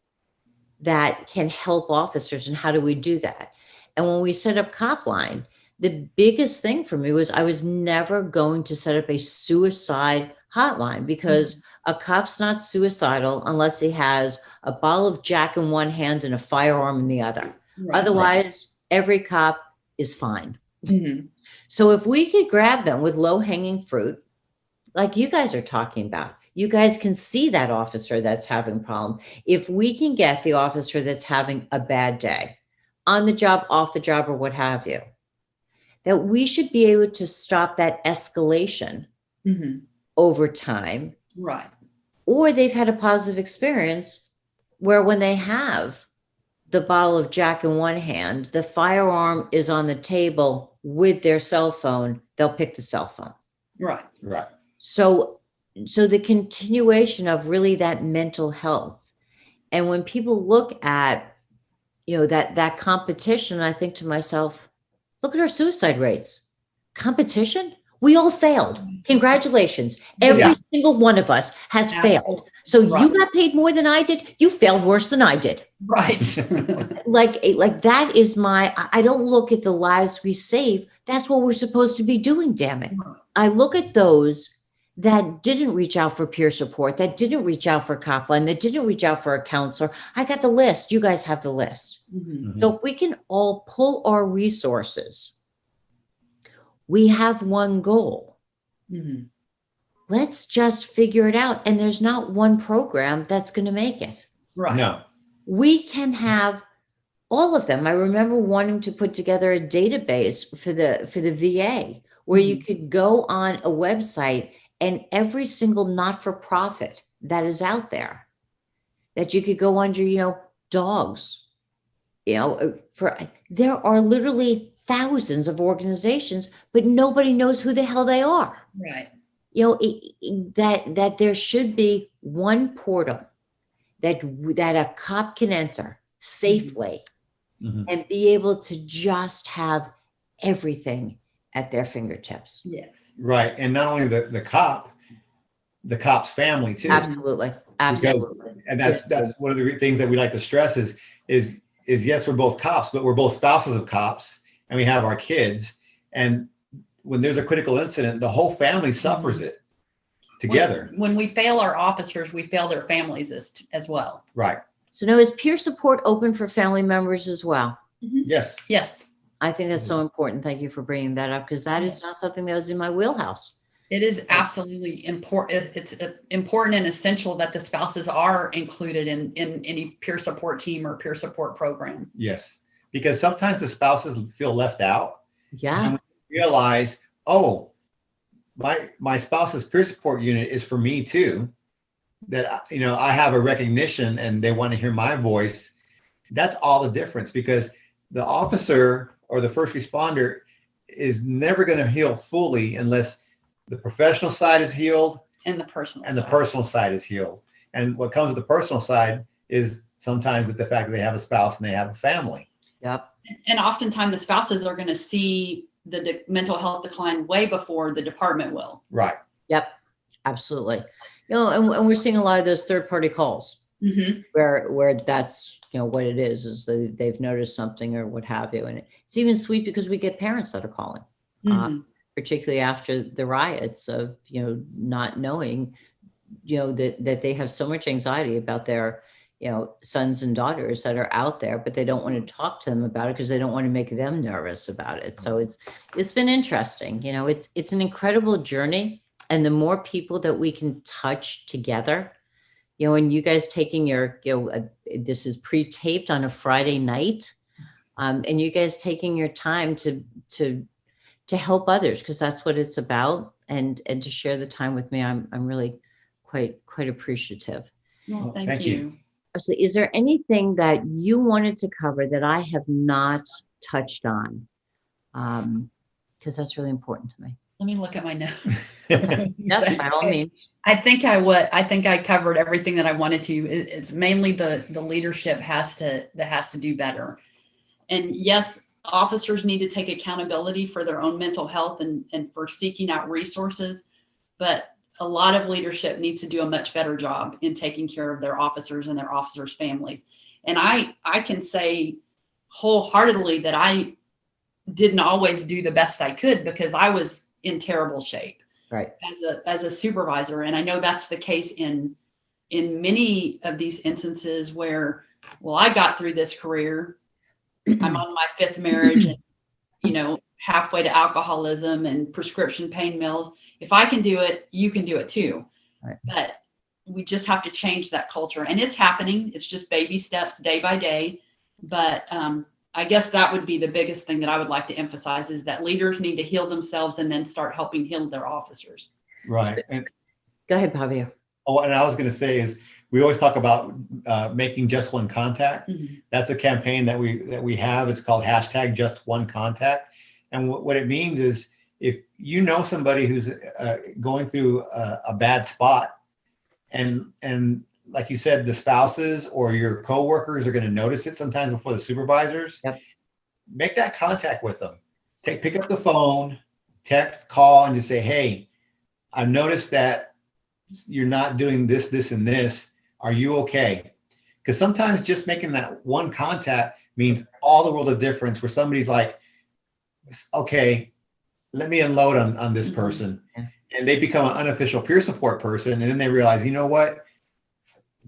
that can help officers. And how do we do that? And when we set up Copline, the biggest thing for me was I was never going to set up a suicide hotline, because a cop's not suicidal unless he has a bottle of Jack in one hand and a firearm in the other. Right. Otherwise, every cop is fine. So if we could grab them with low-hanging fruit, like you guys are talking about, you guys can see that officer that's having a problem. If we can get the officer that's having a bad day, on the job, off the job, or what have you, that we should be able to stop that escalation over time. Right. Or they've had a positive experience where when they have the bottle of Jack in one hand, the firearm is on the table with their cell phone, they'll pick the cell phone. Right. Right. So the continuation of really that mental health. And when people look at, that competition, I think to myself, look at our suicide rates. Competition? We all failed. Congratulations. Every single one of us has failed. So you got paid more than I did. You failed worse than I did. Right. like that is I don't look at the lives we save. That's what we're supposed to be doing, damn it. I look at those that didn't reach out for peer support, that didn't reach out for Copline, that didn't reach out for a counselor. I got the list. You guys have the list. So if we can all pull our resources, we have one goal. Let's just figure it out. And there's not one program that's going to make it. Right. No. We can have all of them. I remember wanting to put together a database for the VA where you could go on a website and every single not-for-profit that is out there, that you could go under, dogs, there are literally thousands of organizations, but nobody knows who the hell they are. Right. That there should be one portal that a cop can enter safely and be able to just have everything at their fingertips. Yes. Right. And not only the cop's family too. Absolutely. And that's one of the things that we like to stress is yes, we're both cops, but we're both spouses of cops and we have our kids. And when there's a critical incident, the whole family suffers it together. When we fail our officers, we fail their families as well. Right. So now, is peer support open for family members as well? Yes. Yes. I think that's so important. Thank you for bringing that up, because that is not something that was in my wheelhouse. It is absolutely important. It's important and essential that the spouses are included in any peer support team or peer support program. Yes. Because sometimes the spouses feel left out. Yeah. And realize, my spouse's peer support unit is for me too. That, I have a recognition and they want to hear my voice. That's all the difference, because the officer or the first responder is never going to heal fully unless the professional side is healed and the personal side is healed. And what comes with the personal side is sometimes with the fact that they have a spouse and they have a family. Yep. And oftentimes the spouses are going to see the mental health decline way before the department will. Right. Yep. Absolutely. And we're seeing a lot of those third-party calls where that's, what it is they've noticed something or what have you. And it's even sweet because we get parents that are calling, particularly after the riots of, not knowing, that they have so much anxiety about their, sons and daughters that are out there, but they don't want to talk to them about it because they don't want to make them nervous about it. So it's been interesting. It's an incredible journey. And the more people that we can touch together, and you guys taking your, this is pre-taped on a Friday night, and you guys taking your time to help others, because that's what it's about, and to share the time with me, I'm really quite appreciative. Well, thank you. So is there anything that you wanted to cover that I have not touched on? Because that's really important to me. Let me look at my notes. Yes, by all means. I think I covered everything that I wanted to. It's mainly the leadership has to do better. And yes, officers need to take accountability for their own mental health and for seeking out resources. But a lot of leadership needs to do a much better job in taking care of their officers and their officers' families. And I can say wholeheartedly that I didn't always do the best I could, because I was in terrible shape, right, as a supervisor. And I know that's the case in many of these instances where, well, I got through this career, I'm on my 5th marriage, and halfway to alcoholism and prescription pain mills. If I can do it, you can do it too. Right. But we just have to change that culture, and it's happening. It's just baby steps, day by day. But I guess that would be the biggest thing that I would like to emphasize, is that leaders need to heal themselves and then start helping heal their officers. Right. And Go ahead, Javier. and I was going to say is, we always talk about making just one contact. That's a campaign that we have. It's called #JustOneContact. And what it means is, if you know somebody who's going through a bad spot, and like you said, the spouses or your coworkers are going to notice it sometimes before the supervisors. Yep. Make that contact with them. Pick up the phone, text, call, and just say, hey, I've noticed that you're not doing this, this, and this. Are you okay? Because sometimes just making that one contact means all the world of difference, where somebody's like, okay, let me unload on this person. Yeah. And they become an unofficial peer support person. And then they realize, you know what?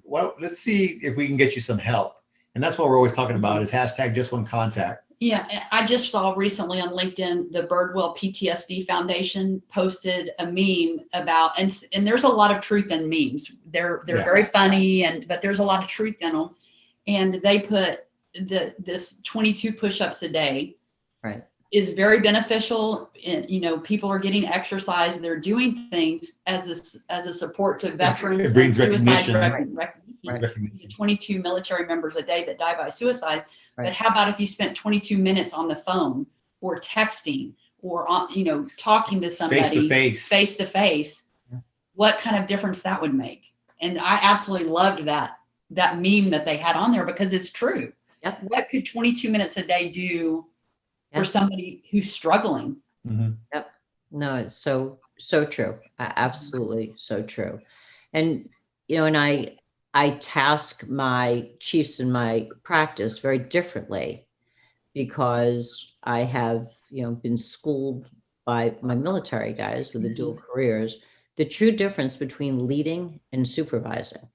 Well, let's see if we can get you some help. And that's what we're always talking about, is #JustOneContact. Yeah, I just saw recently on LinkedIn, the Birdwell PTSD Foundation posted a meme about, and there's a lot of truth in memes. They're very funny, but there's a lot of truth in them. And they put this 22 push-ups a day, Right, is very beneficial. And, people are getting exercise. They're doing things as a support to veterans. It brings and suicide recognition. recognition. 22 military members a day that die by suicide. Right. But how about if you spent 22 minutes on the phone, or texting, or talking to somebody face to face? What kind of difference that would make? And I absolutely loved that meme that they had on there, because it's true. Yep. What could 22 minutes a day do for somebody who's struggling? Yep. No, it's so true. Absolutely so true. And, and I task my chiefs in my practice very differently, because I have, been schooled by my military guys with the dual careers, the true difference between leading and supervising.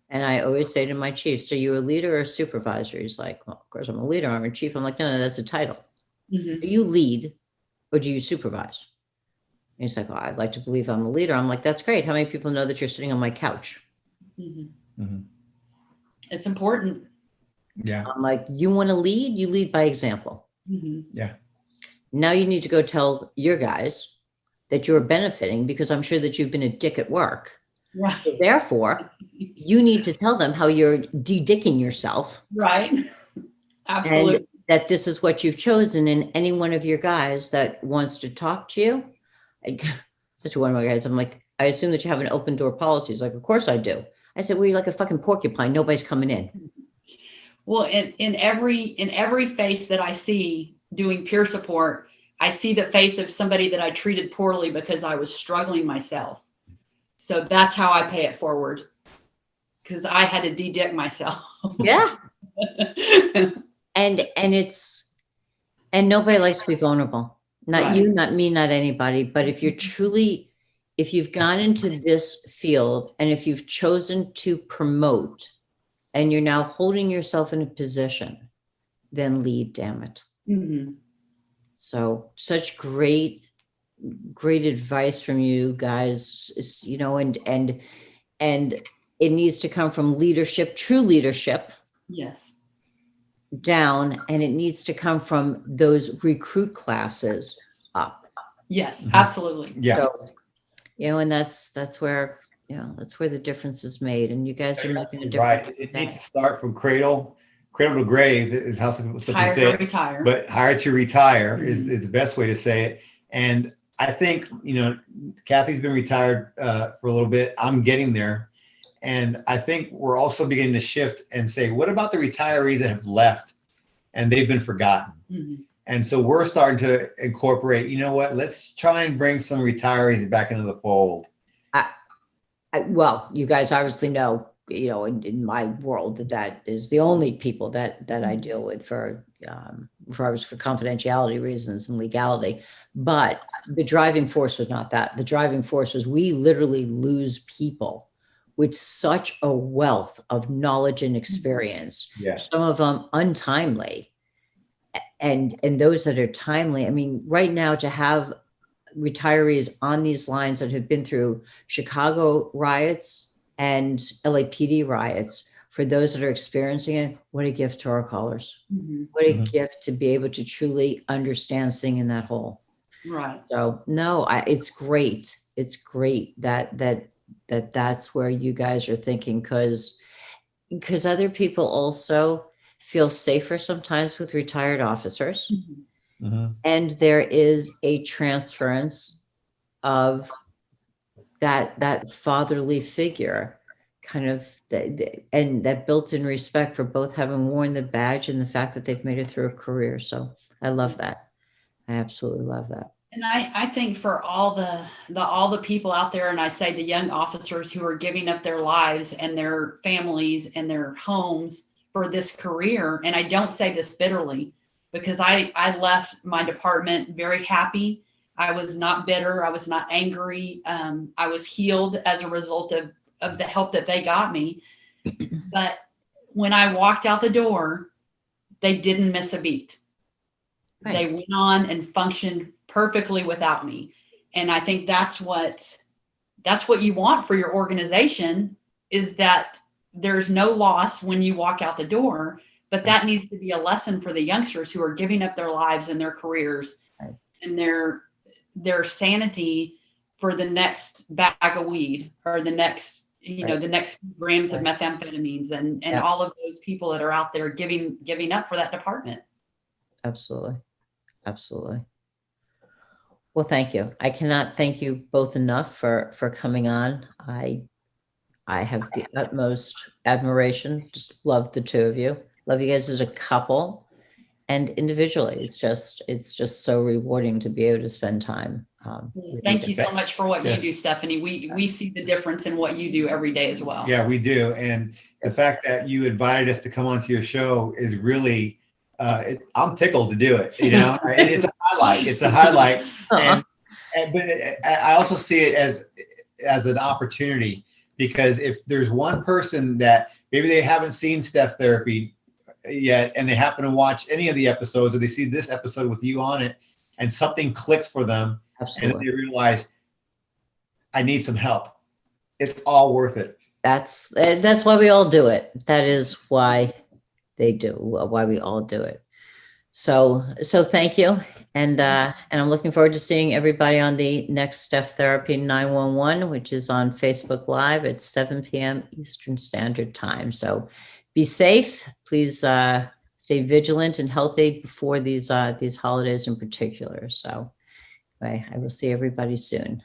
And I always say to my chiefs, are you a leader or a supervisor? He's like, well, of course I'm a leader. I'm a chief. I'm like, no, that's a title. Do you lead or do you supervise? And he's like, well, I'd like to believe I'm a leader. I'm like, that's great. How many people know that you're sitting on my couch? It's important. Yeah. I'm like, you want to lead? You lead by example. Yeah. Now you need to go tell your guys that you're benefiting, because I'm sure that you've been a dick at work. Right. So therefore, you need to tell them how you're de-dicking yourself. Right. Absolutely. And that this is what you've chosen. And any one of your guys that wants to talk to you, I said to one of my guys, I'm like, I assume that you have an open door policy. He's like, of course I do. I said, well, you're like a fucking porcupine. Nobody's coming in. Well, in every face that I see doing peer support, I see the face of somebody that I treated poorly because I was struggling myself. So that's how I pay it forward, because I had to de-dick myself. Yeah. and nobody likes to be vulnerable. Not Right. you, not me, not anybody. But if you've gone into this field and if you've chosen to promote and you're now holding yourself in a position, then lead, damn it. So such great advice from you guys, and it needs to come from leadership, true leadership. Yes. Down, and it needs to come from those recruit classes up. Yes, absolutely. Yeah. So, and that's where the difference is made, and you guys are making a difference. Right. It needs to start from cradle to grave, is how some people Hire say to it. retire. But hire to retire is the best way to say it. And I think, Cathy's been retired for a little bit. I'm getting there. And I think we're also beginning to shift and say, what about the retirees that have left and they've been forgotten? And so we're starting to incorporate, let's try and bring some retirees back into the fold. Well, you guys obviously know, in my world, that is the only people that I deal with for confidentiality reasons and legality. But the driving force was not that. The driving force was we literally lose people with such a wealth of knowledge and experience. Yes. Some of them untimely, and those that are timely. I mean, right now, to have retirees on these lines that have been through Chicago riots and LAPD riots, for those that are experiencing it, what a gift to our callers. Mhm. What a Mhm. gift to be able to truly understand sitting in that hole. Right. So no, it's great. It's great that's where you guys are thinking, because other people also feel safer sometimes with retired officers, Mhm. Mhm. and there is a transference of that fatherly figure, kind of and that built-in respect for both having worn the badge and the fact that they've made it through a career. So I love that. I absolutely love that. And I think for all the people out there, and I say the young officers who are giving up their lives and their families and their homes for this career, and I don't say this bitterly, because I left my department very happy. I was not bitter. I was not angry. I was healed as a result of the help that they got me. But when I walked out the door, they didn't miss a beat. Right. They went on and functioned perfectly without me. And I think that's what you want for your organization, is that there's no loss when you walk out the door, but that needs to be a lesson for the youngsters who are giving up their lives and their careers Right. and their sanity for the next bag of weed, or the next, Right. the next grams of methamphetamines, and Yeah. all of those people that are out there giving up for that department. Absolutely. Absolutely. Well, thank you. I cannot thank you both enough for coming on. I have the utmost admiration. Just love the two of you. Love you guys as a couple and individually. It's just so rewarding to be able to spend time. Thank you so much for what Yes. you do, Stephanie. We see the difference in what you do every day as well. Yeah, we do. And the fact that you invited us to come onto your show is really, I'm tickled to do it. It's a highlight. It's a highlight. Uh-uh. But I also see it as an opportunity, because if there's one person that maybe they haven't seen Steph Therapy yet, and they happen to watch any of the episodes, or they see this episode with you on it, and something clicks for them, Absolutely. and they realize, I need some help, it's all worth it. That's why we all do it. That is why why we all do it. So thank you. And I'm looking forward to seeing everybody on the next Steph Therapy 911, which is on Facebook Live at 7 p.m. Eastern Standard Time. So be safe. Please stay vigilant and healthy before these holidays in particular. So I will see everybody soon.